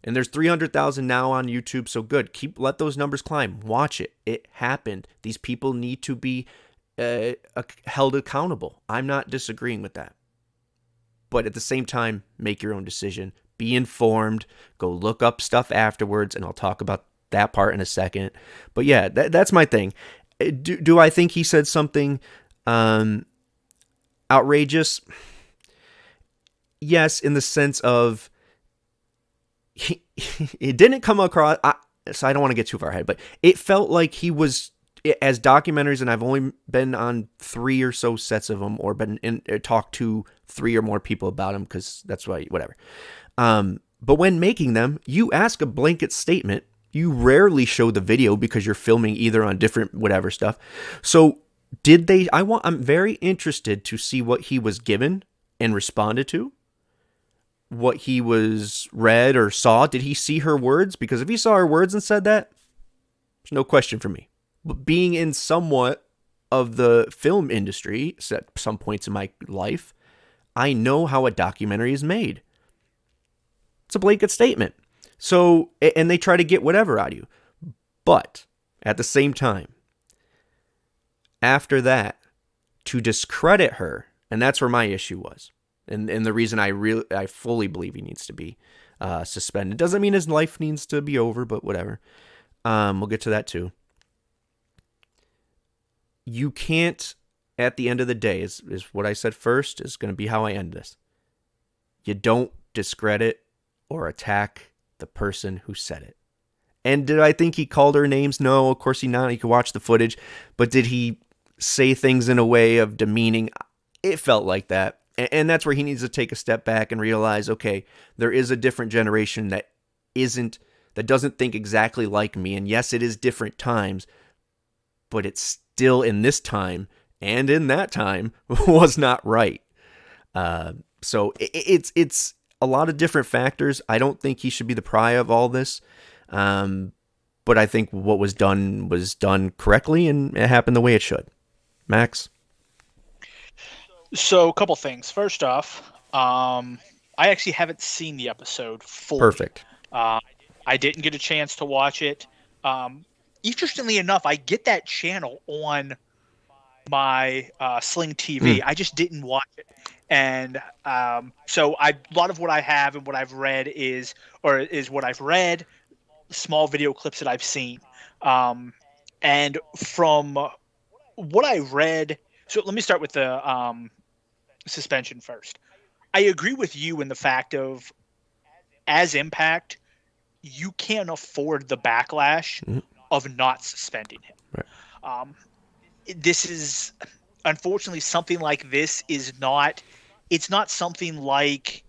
And there's 300,000 now on YouTube. So good. Let those numbers climb. Watch it. It happened. These people need to be held accountable. I'm not disagreeing with that. But at the same time, make your own decision. Be informed. Go look up stuff afterwards, and I'll talk about that part in a second. But yeah, that's my thing. Do I think he said something outrageous? Yes, in the sense of it didn't come across, so I don't want to get too far ahead, but it felt like he was, as documentaries, and I've only been on 3 or so sets of them, or talked to 3 or more people about them, because that's why, whatever. But when making them, you ask a blanket statement. You rarely show the video because you're filming either on different whatever stuff. So I'm very interested to see what he was given and responded to. What he was read or saw. Did he see her words? Because if he saw her words and said that, there's no question for me. But being in somewhat of the film industry at some points in my life, I know how a documentary is made. It's a blanket statement. So, and they try to get whatever out of you. But at the same time, after that, to discredit her, and that's where my issue was. And the reason I fully believe he needs to be suspended. Doesn't mean his life needs to be over, but whatever. We'll get to that too. You can't, at the end of the day, is what I said first, is going to be how I end this. You don't discredit or attack the person who said it. And did I think he called her names? No, of course he not. You can watch the footage. But did he say things in a way of demeaning? It felt like that. And that's where he needs to take a step back and realize, okay, there is a different generation that doesn't think exactly like me. And yes, it is different times, but it's still in this time and in that time was not right. So it's a lot of different factors. I don't think he should be the pariah of all this. But I think what was done correctly, and it happened the way it should. Max? So a couple things. First off, I actually haven't seen the episode fully. Perfect. I didn't get a chance to watch it. Interestingly enough, I get that channel on my Sling TV. I just didn't watch it. And so a lot of what I have and what I've read is what I've read, small video clips that I've seen. And from what I read, so let me start with the suspension first. I agree with you in the fact of, as Impact, you can't afford the backlash of not suspending him. Right. This is, unfortunately, something like this is not, it's not something like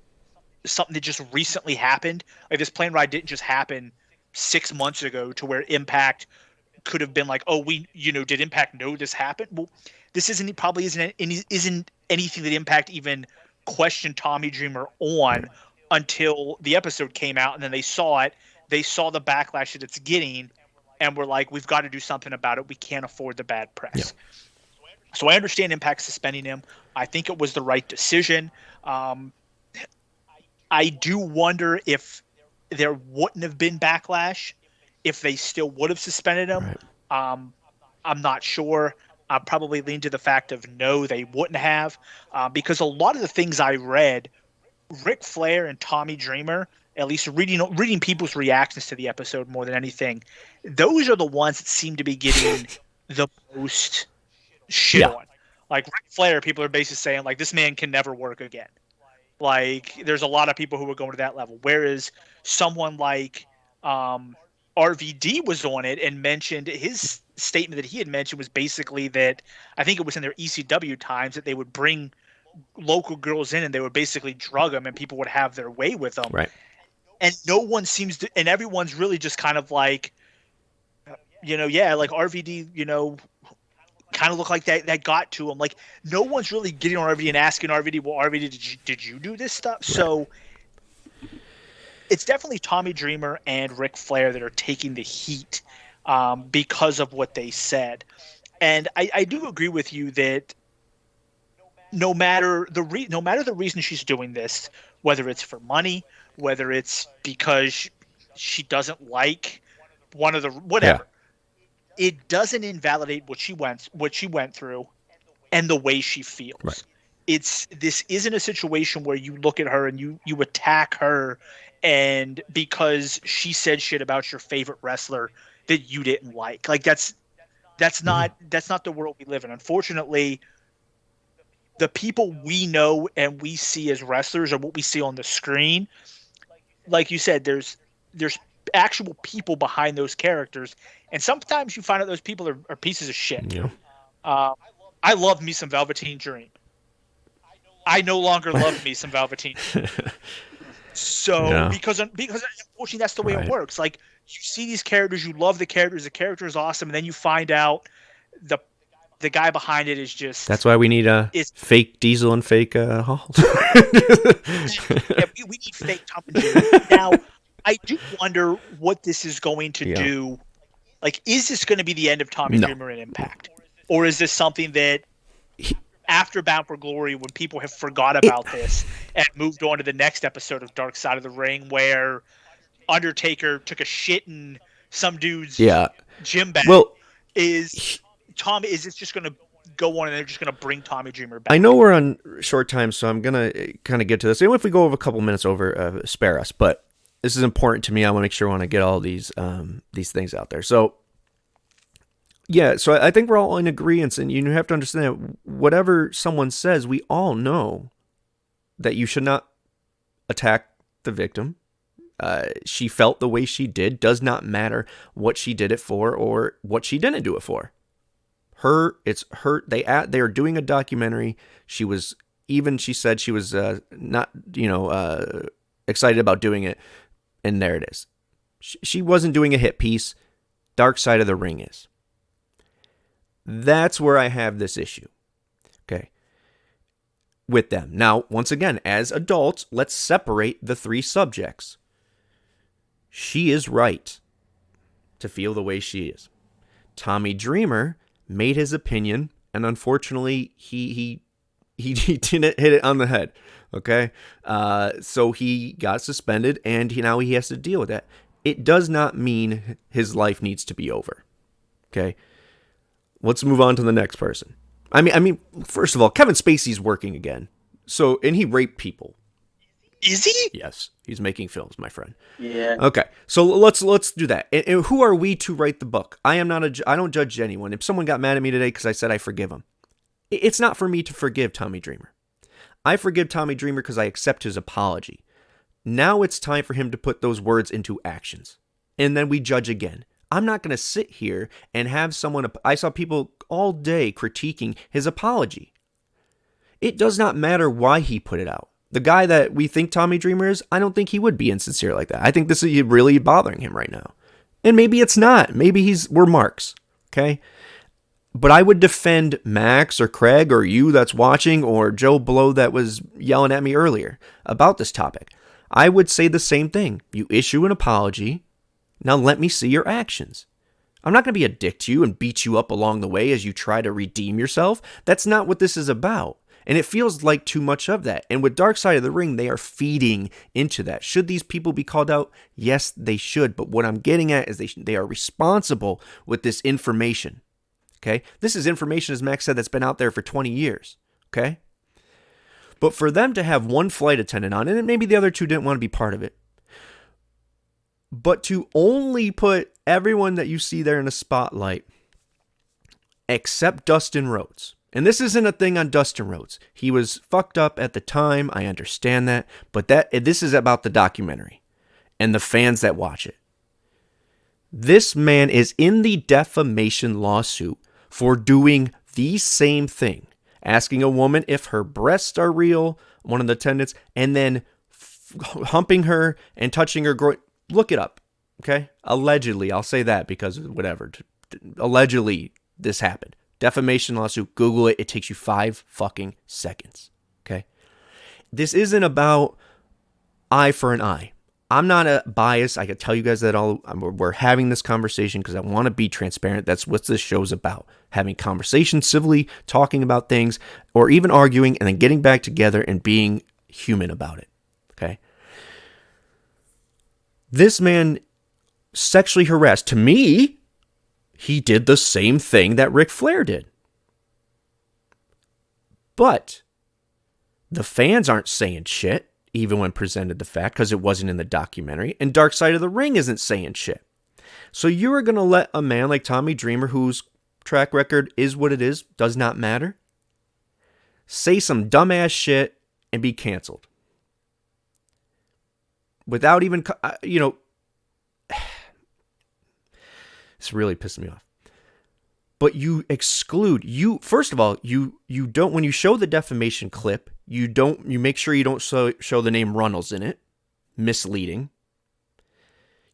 something that just recently happened. Like this plane ride didn't just happen 6 months ago to where Impact could have been like, oh, did Impact know this happened? Well, this isn't anything that Impact even questioned Tommy Dreamer on until the episode came out, and then they saw it. They saw the backlash that it's getting, and were like, we've got to do something about it. We can't afford the bad press. Yeah. So I understand Impact suspending him. I think it was the right decision. I do wonder if there wouldn't have been backlash if they still would have suspended him. Right. I'm not sure. I probably lean to the fact of no, they wouldn't have, because a lot of the things I read, Ric Flair and Tommy Dreamer, at least reading people's reactions to the episode more than anything, those are the ones that seem to be getting the most shit on. Like Ric Flair, people are basically saying like this man can never work again. Like there's a lot of people who are going to that level, whereas someone like RVD was on it and mentioned his statement that he had mentioned was basically that I think it was in their ECW times that they would bring local girls in and they would basically drug them and people would have their way with them. Right. And no one seems to, and everyone's really just kind of like, like RVD, kind of looked like that got to him. Like no one's really getting on RVD and asking RVD, well, RVD, did you do this stuff? Right. So it's definitely Tommy Dreamer and Ric Flair that are taking the heat because of what they said. And I do agree with you that no matter the reason she's doing this, whether it's for money, whether it's because she doesn't like one of the whatever, it doesn't invalidate what she went through and the way she feels. Right. This isn't a situation where you look at her and you attack her and because she said shit about your favorite wrestler that you didn't like. Like that's not the world we live in. Unfortunately, the people we know and we see as wrestlers are what we see on the screen. Like you said, there's actual people behind those characters, and sometimes you find out those people are pieces of shit. Yeah. I love me some Velveteen Dream. I no longer love me some Velveteen Dream. So because unfortunately that's the way it works. Like you see these characters, you love the character is awesome, and then you find out the guy behind it is just. That's why we need a fake Diesel and fake Hall. We need fake Tom and Jerry. Now, I do wonder what this is going to do. Like, is this going to be the end of Tommy Dreamer in Impact, or is this something that after Bound for Glory, when people have forgot about this and moved on to the next episode of Dark Side of the Ring, where Undertaker took a shit in some dude's gym bag? Well, is this just going to go on and they're just going to bring Tommy Dreamer back? I know we're on short time, so I'm going to kind of get to this. Even if we go over a couple minutes over, spare us. But this is important to me. I want to make sure I want to get all these things out there. So, so I think we're all in agreement, and you have to understand that whatever someone says, we all know that you should not attack the victim. She felt the way she did. Does not matter what she did it for or what she didn't do it for. It's her. They are doing a documentary. She said she was not excited about doing it, and there it is. She wasn't doing a hit piece. Dark Side of the Ring is. That's where I have this issue. Okay. With them. Now, once again, as adults, let's separate the three subjects. She is right to feel the way she is. Tommy Dreamer made his opinion, and unfortunately, he didn't hit it on the head. Okay, so he got suspended, and now he has to deal with that. It does not mean his life needs to be over. Okay, let's move on to the next person. I mean, first of all, Kevin Spacey's working again. So, and he raped people. Is he? Yes, he's making films, my friend. Yeah. Okay, so let's do that. And who are we to write the book? I don't judge anyone. If someone got mad at me today because I said I forgive him, it's not for me to forgive Tommy Dreamer. I forgive Tommy Dreamer because I accept his apology. Now it's time for him to put those words into actions. And then we judge again. I'm not going to sit here and have someone... I saw people all day critiquing his apology. It does not matter why he put it out. The guy that we think Tommy Dreamer is, I don't think he would be insincere like that. I think this is really bothering him right now. And maybe it's not. Maybe we're marks. Okay? But I would defend Max or Craig or you that's watching or Joe Blow that was yelling at me earlier about this topic. I would say the same thing. You issue an apology. Now let me see your actions. I'm not going to be a dick to you and beat you up along the way as you try to redeem yourself. That's not what this is about. And it feels like too much of that. And with Darkside of the Ring, they are feeding into that. Should these people be called out? Yes, they should. But what I'm getting at is they are responsible with this information. Okay? This is information, as Max said, that's been out there for 20 years. Okay? But for them to have one flight attendant on, and maybe the other two didn't want to be part of it, but to only put everyone that you see there in a spotlight except Dustin Rhodes. And this isn't a thing on Dustin Rhodes. He was fucked up at the time. I understand that. But this is about the documentary and the fans that watch it. This man is in the defamation lawsuit for doing the same thing. Asking a woman if her breasts are real, one of the attendants, and then humping her and touching her groin. Look it up, okay? Allegedly, I'll say that because whatever. Allegedly, this happened. Defamation lawsuit, Google it. It takes you 5 fucking seconds, okay? This isn't about eye for an eye. I'm not a bias. I can tell you guys that we're having this conversation because I want to be transparent. That's what this show's about. Having conversations civilly, talking about things, or even arguing, and then getting back together and being human about it, okay? This man sexually harassed. To me, he did the same thing that Ric Flair did. But the fans aren't saying shit, even when presented the fact, because it wasn't in the documentary. And Darkside of the Ring isn't saying shit. So you are going to let a man like Tommy Dreamer, whose track record is what it is, does not matter, say some dumbass shit and be canceled. Without even, it's really pissing me off. But you exclude, first of all, you don't, when you show the defamation clip, you make sure you don't show the name Runnels in it. Misleading.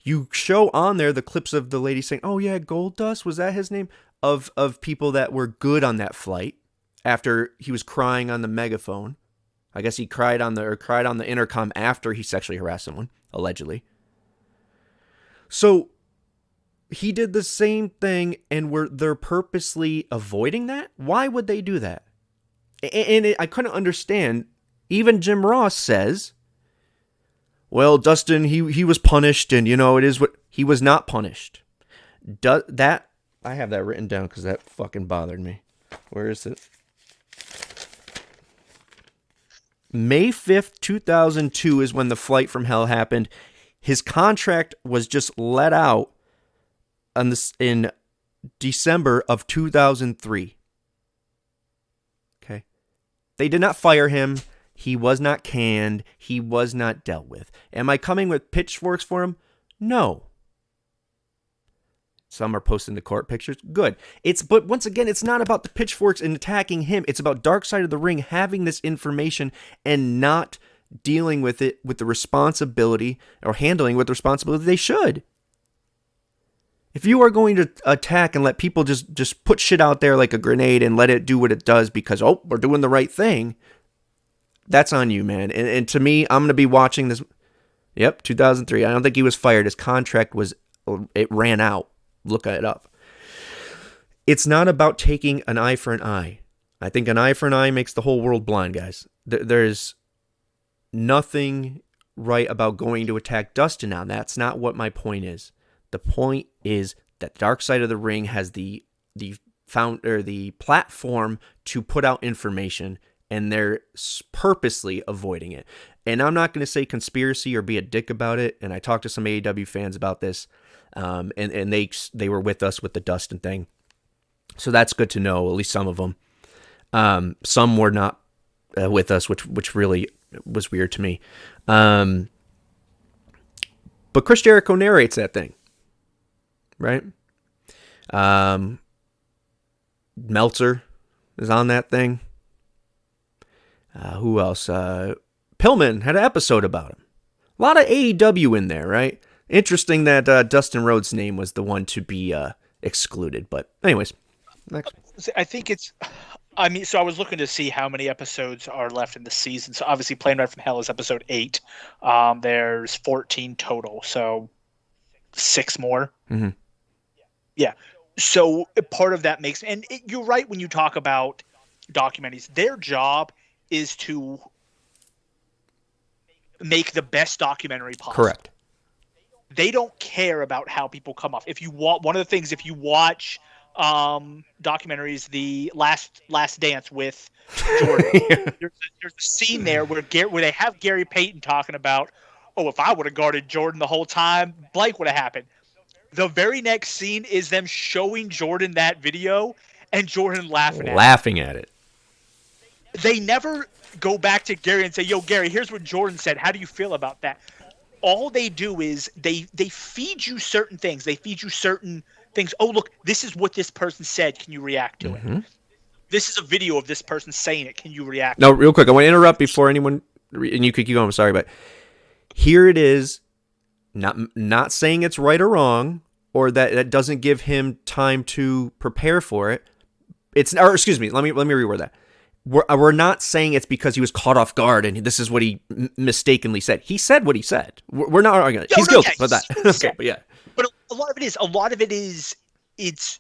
You show on there the clips of the lady saying, oh yeah, Goldust, was that his name? Of people that were good on that flight after he was crying on the megaphone. I guess he cried on the intercom after he sexually harassed someone, allegedly. So he did the same thing, and they're purposely avoiding that? Why would they do that? And I couldn't understand. Even Jim Ross says, well, Dustin, he was punished, and it is what... He was not punished. I have that written down because that fucking bothered me. Where is it? May 5th, 2002 is when the flight from hell happened. His contract was just let out in December of 2003. Okay. They did not fire him. He was not canned. He was not dealt with. Am I coming with pitchforks for him? No. Some are posting the court pictures. Good. But once again, it's not about the pitchforks and attacking him. It's about Darkside of the Ring having this information and not dealing with it with the responsibility, or handling with the responsibility they should. If you are going to attack and let people just put shit out there like a grenade and let it do what it does because, we're doing the right thing, that's on you, man. And to me, I'm going to be watching this. Yep, 2003. I don't think he was fired. His contract it ran out. Look it up. It's not about taking an eye for an eye. I think an eye for an eye makes the whole world blind, guys. There's nothing right about going to attack Dustin now. That's not what my point is. The point is that Darkside of the Ring has the platform to put out information, and they're purposely avoiding it. And I'm not going to say conspiracy or be a dick about it. And I talked to some AEW fans about this. And they were with us with the Dustin thing. So that's good to know, at least some of them. Some were not with us, which really was weird to me. But Chris Jericho narrates that thing, right? Meltzer is on that thing. Who else? Pillman had an episode about him. A lot of AEW in there, right? Interesting that Dustin Rhodes' name was the one to be excluded. But anyways, next. I think it's... I mean, so I was looking to see how many episodes are left in the season. So obviously Plane Ride from Hell is episode 8. There's 14 total, so 6 more. Mm-hmm. Yeah. So part of that makes... And you're right when you talk about documentaries. Their job is to make the best documentary possible. Correct. They don't care about how people come off. If you want, one of the things, if you watch documentaries, the Last Dance with Jordan, there's a scene there where they have Gary Payton talking about, oh, if I would have guarded Jordan the whole time, blank would have happened. The very next scene is them showing Jordan that video and Jordan laughing at it. They never go back to Gary and say, yo, Gary, here's what Jordan said. How do you feel about that? All they do is they feed you certain things. They feed you certain things. Oh, look, this is what this person said. Can you react to it? This is a video of this person saying it. Can you react to it? Real quick, I want to interrupt before anyone, and you could keep going, I'm sorry, but here it is, not saying it's right or wrong, or that doesn't give him time to prepare for it. Excuse me, let me reword that. We're not saying it's because he was caught off guard and this is what he mistakenly said. He said what he said. We're not arguing. He's guilty about that. Okay, but yeah. But a lot of it is, it's,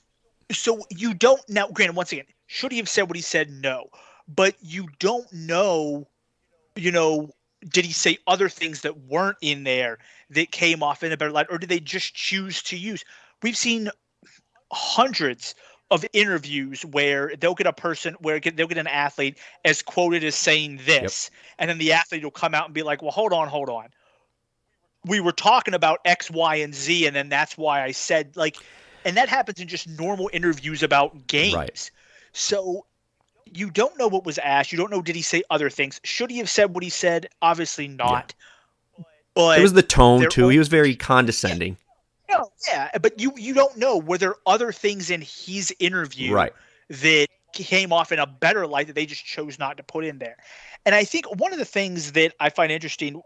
so you don't now, granted, once again, should he have said what he said? No. But you don't know, did he say other things that weren't in there that came off in a better light, or did they just choose to use? We've seen hundreds of interviews where they'll get an athlete as quoted as saying this, and then the athlete will come out and be like, well, hold on. We were talking about X, Y, and Z, and then that's why I said, like, and that happens in just normal interviews about games. Right. So you don't know what was asked. You don't know, did he say other things? Should he have said what he said? Obviously not. Yeah. But it was the tone, too. He was very condescending. Yeah, but you don't know. Were there other things in his interview that came off in a better light that they just chose not to put in there? And I think one of the things that I find interesting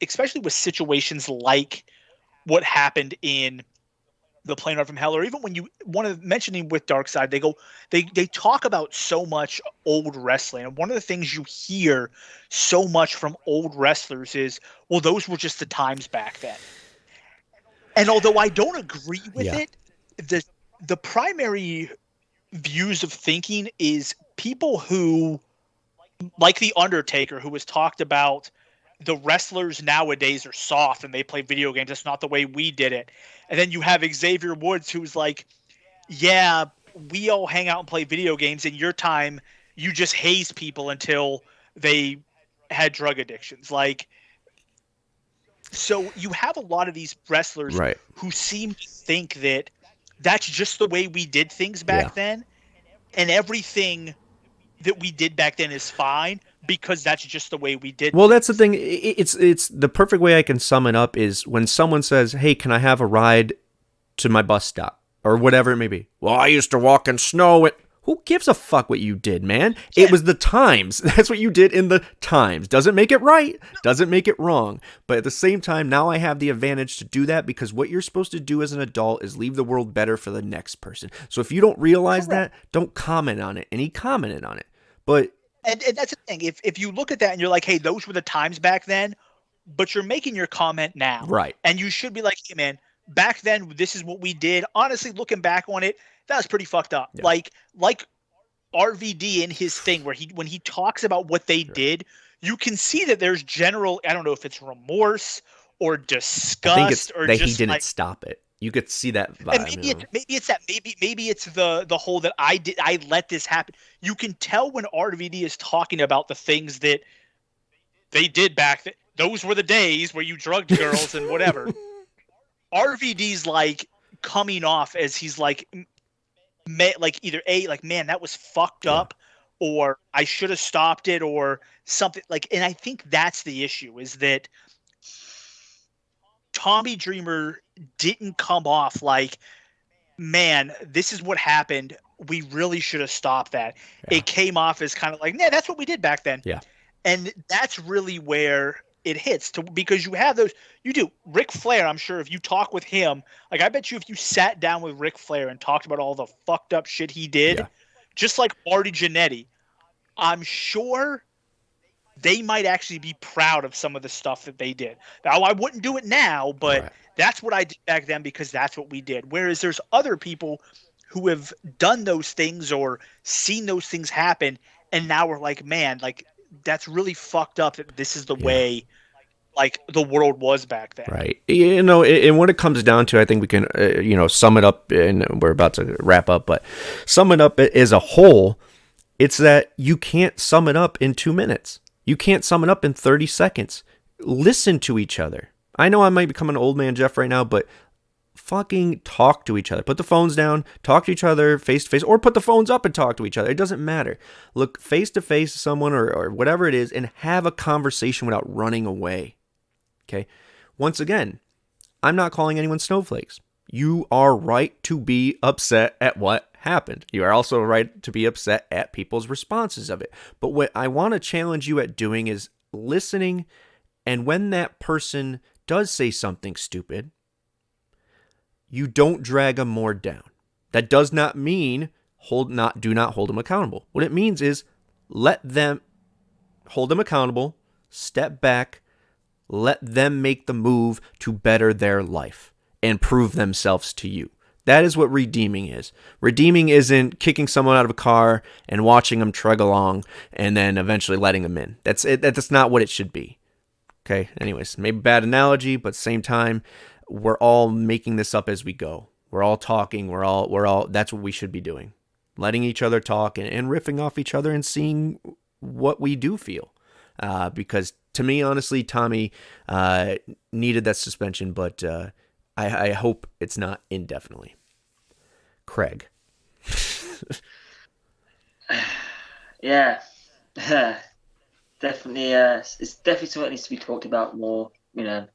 especially with situations like what happened in the Plane Ride from Hell, or even when mentioning with Darkside, they talk about so much old wrestling. And one of the things you hear so much from old wrestlers is, well, those were just the times back then. And although I don't agree with it, the primary views of thinking is people who, like The Undertaker, who was talked about, the wrestlers nowadays are soft and they play video games. That's not the way we did it. And then you have Xavier Woods, who's like, yeah, we all hang out and play video games. In your time, you just haze people until they had drug addictions. Like, so you have a lot of these wrestlers who seem to think that that's just the way we did things back then, and everything that we did back then is fine because that's just the way we did. Well, that's the thing. It's the perfect way I can sum it up is when someone says, "Hey, can I have a ride to my bus stop?" or whatever it may be. Well, I used to walk in snow. Who gives a fuck what you did, man? Yeah. It was the times. That's what you did in the times. Doesn't make it right. Doesn't make it wrong. But at the same time, now I have the advantage to do that because what you're supposed to do as an adult is leave the world better for the next person. So if you don't realize that, don't comment on it. And he commented on it. But and that's the thing. If you look at that and you're like, hey, those were the times back then, but you're making your comment now. Right. And you should be like, hey, man, back then, this is what we did. Honestly, looking back on it, that was pretty fucked up. Yeah. Like RVD in his thing where when he talks about what they did, you can see that there's general, I don't know if it's remorse or disgust, I think it's or that just he didn't stop it. You could see that vibe. And maybe it's the whole that I let this happen. You can tell when RVD is talking about the things that they did back then. Those were the days where you drugged girls and whatever. RVD's like coming off as he's like either man, that was fucked up, or I should have stopped it, or something like. And I think that's the issue, is that Tommy Dreamer didn't come off like, man, this is what happened. We really should have stopped that. Yeah. It came off as kind of like, nah, that's what we did back then. Yeah. And that's really where it hits, because you have those. You do. Ric Flair, I'm sure if you talk with him, like I bet you if you sat down with Ric Flair and talked about all the fucked up shit he did, just like Marty Jannetty, I'm sure they might actually be proud of some of the stuff that they did. Now, I wouldn't do it now, but that's what I did back then because that's what we did. Whereas there's other people who have done those things or seen those things happen, and now we're like, man, like that's really fucked up that this is the way like the world was back then. Right. You know, and what it comes down to, I think we can, sum it up, and we're about to wrap up, but sum it up as a whole, it's that you can't sum it up in 2 minutes. You can't sum it up in 30 seconds. Listen to each other. I know I might become an old man Geoff right now, but fucking talk to each other. Put the phones down, talk to each other face to face, or put the phones up and talk to each other. It doesn't matter. Look face to face to someone or whatever it is and have a conversation without running away. Okay. Once again, I'm not calling anyone snowflakes. You are right to be upset at what happened. You are also right to be upset at people's responses of it. But what I want to challenge you at doing is listening. And when that person does say something stupid, you don't drag them more down. That does not mean do not hold them accountable. What it means is let them hold them accountable, step back, let them make the move to better their life and prove themselves to you. That is what redeeming is. Redeeming isn't kicking someone out of a car and watching them trug along and then eventually letting them in. That's it. That's not what it should be. Okay. Anyways, maybe bad analogy, but same time, we're all making this up as we go. We're all talking. We're all. That's what we should be doing. Letting each other talk and riffing off each other and seeing what we do feel. Because to me, honestly, Tommy needed that suspension, but I hope it's not indefinitely. Craig. Yeah. Definitely. It's definitely something that needs to be talked about more. You know,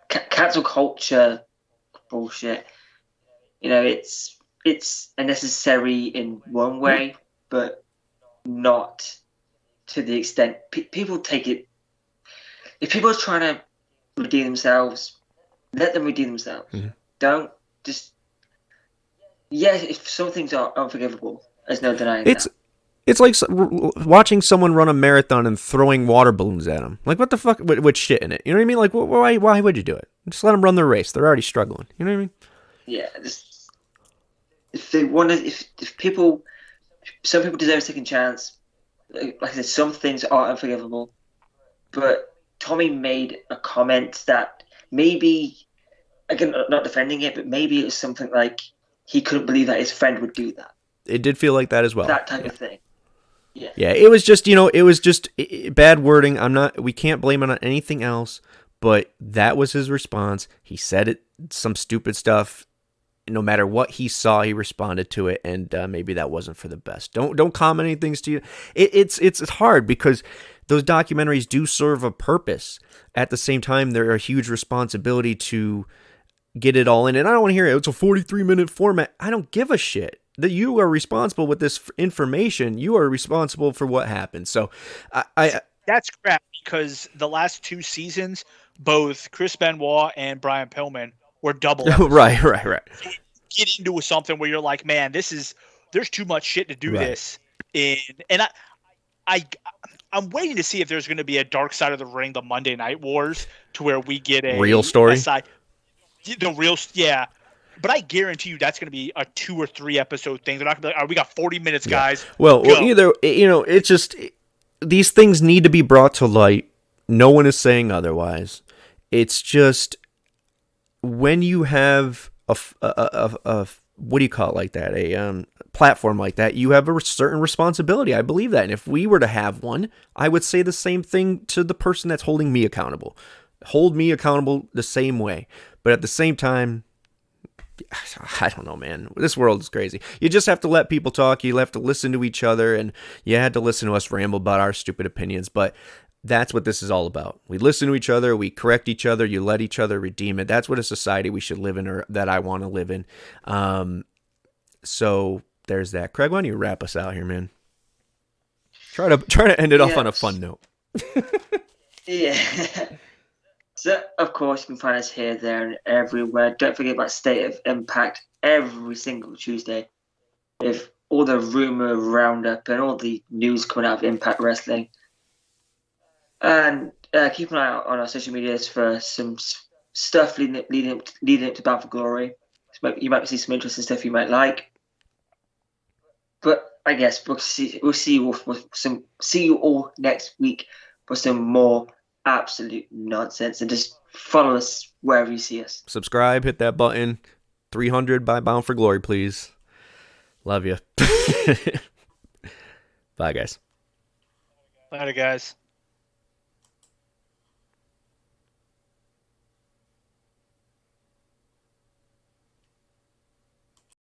cancel culture bullshit. You know, it's a necessary in one way, but not to the extent people take it. If people are trying to redeem themselves, let them redeem themselves. Mm-hmm. Don't just. Yeah, if some things are unforgivable, there's no denying that. It's like watching someone run a marathon and throwing water balloons at them. Like, what the fuck with shit in it? You know what I mean? Like, why would you do it? Just let them run their race. They're already struggling. You know what I mean? Yeah. If they want to, if people, some people deserve a second chance. Like I said, some things are unforgivable. But Tommy made a comment that maybe, again, not defending it, but maybe it was something like he couldn't believe that his friend would do that. It did feel like that as well. That type of thing. Yeah. Yeah, it was just, bad wording. We can't blame it on anything else, but that was his response. He said some stupid stuff. No matter what he saw, he responded to it, and maybe that wasn't for the best. Don't comment any things to you. It's hard because those documentaries do serve a purpose. At the same time, they're a huge responsibility to get it all in. And I don't want to hear it. It's a 43-minute format. I don't give a shit. That you are responsible with this information. You are responsible for what happened. So that's crap because the last 2 seasons, both Chris Benoit and Brian Pillman were double. Right. Get into something where you're like, man, there's too much shit to do this in. And I'm waiting to see if there's going to be a Dark Side of the Ring, the Monday Night Wars, to where we get a real story. Yeah. But I guarantee you that's going to be a 2 or 3 episode thing. They're not going to be like, we got 40 minutes, guys. Well, either, it's just, these things need to be brought to light. No one is saying otherwise. It's just, when you have a what do you call it like that? A platform like that, you have a certain responsibility. I believe that. And if we were to have one, I would say the same thing to the person that's holding me accountable. Hold me accountable the same way. But at the same time, I don't know, man. This world is crazy. You just have to let people talk. You have to listen to each other, and you had to listen to us ramble about our stupid opinions. But That's what this is all about. We listen to each other, we correct each other, you let each other redeem it. That's what a society we should live in, or that I want to live in. So there's that. Craig, why don't you wrap us out here, man? Try to end it off on a fun note. Yeah. So, of course, you can find us here, there, and everywhere. Don't forget about State of Impact every single Tuesday, with all the rumor roundup and all the news coming out of Impact Wrestling. And keep an eye out on our social medias for some stuff leading up to Bound for Glory. You might see some interesting stuff you might like. But I guess we'll see you all next week for some more absolute nonsense, and just follow us wherever you see us. Subscribe, hit that button. 300 by Bound for Glory, please. Love you. Bye, guys. Later, guys.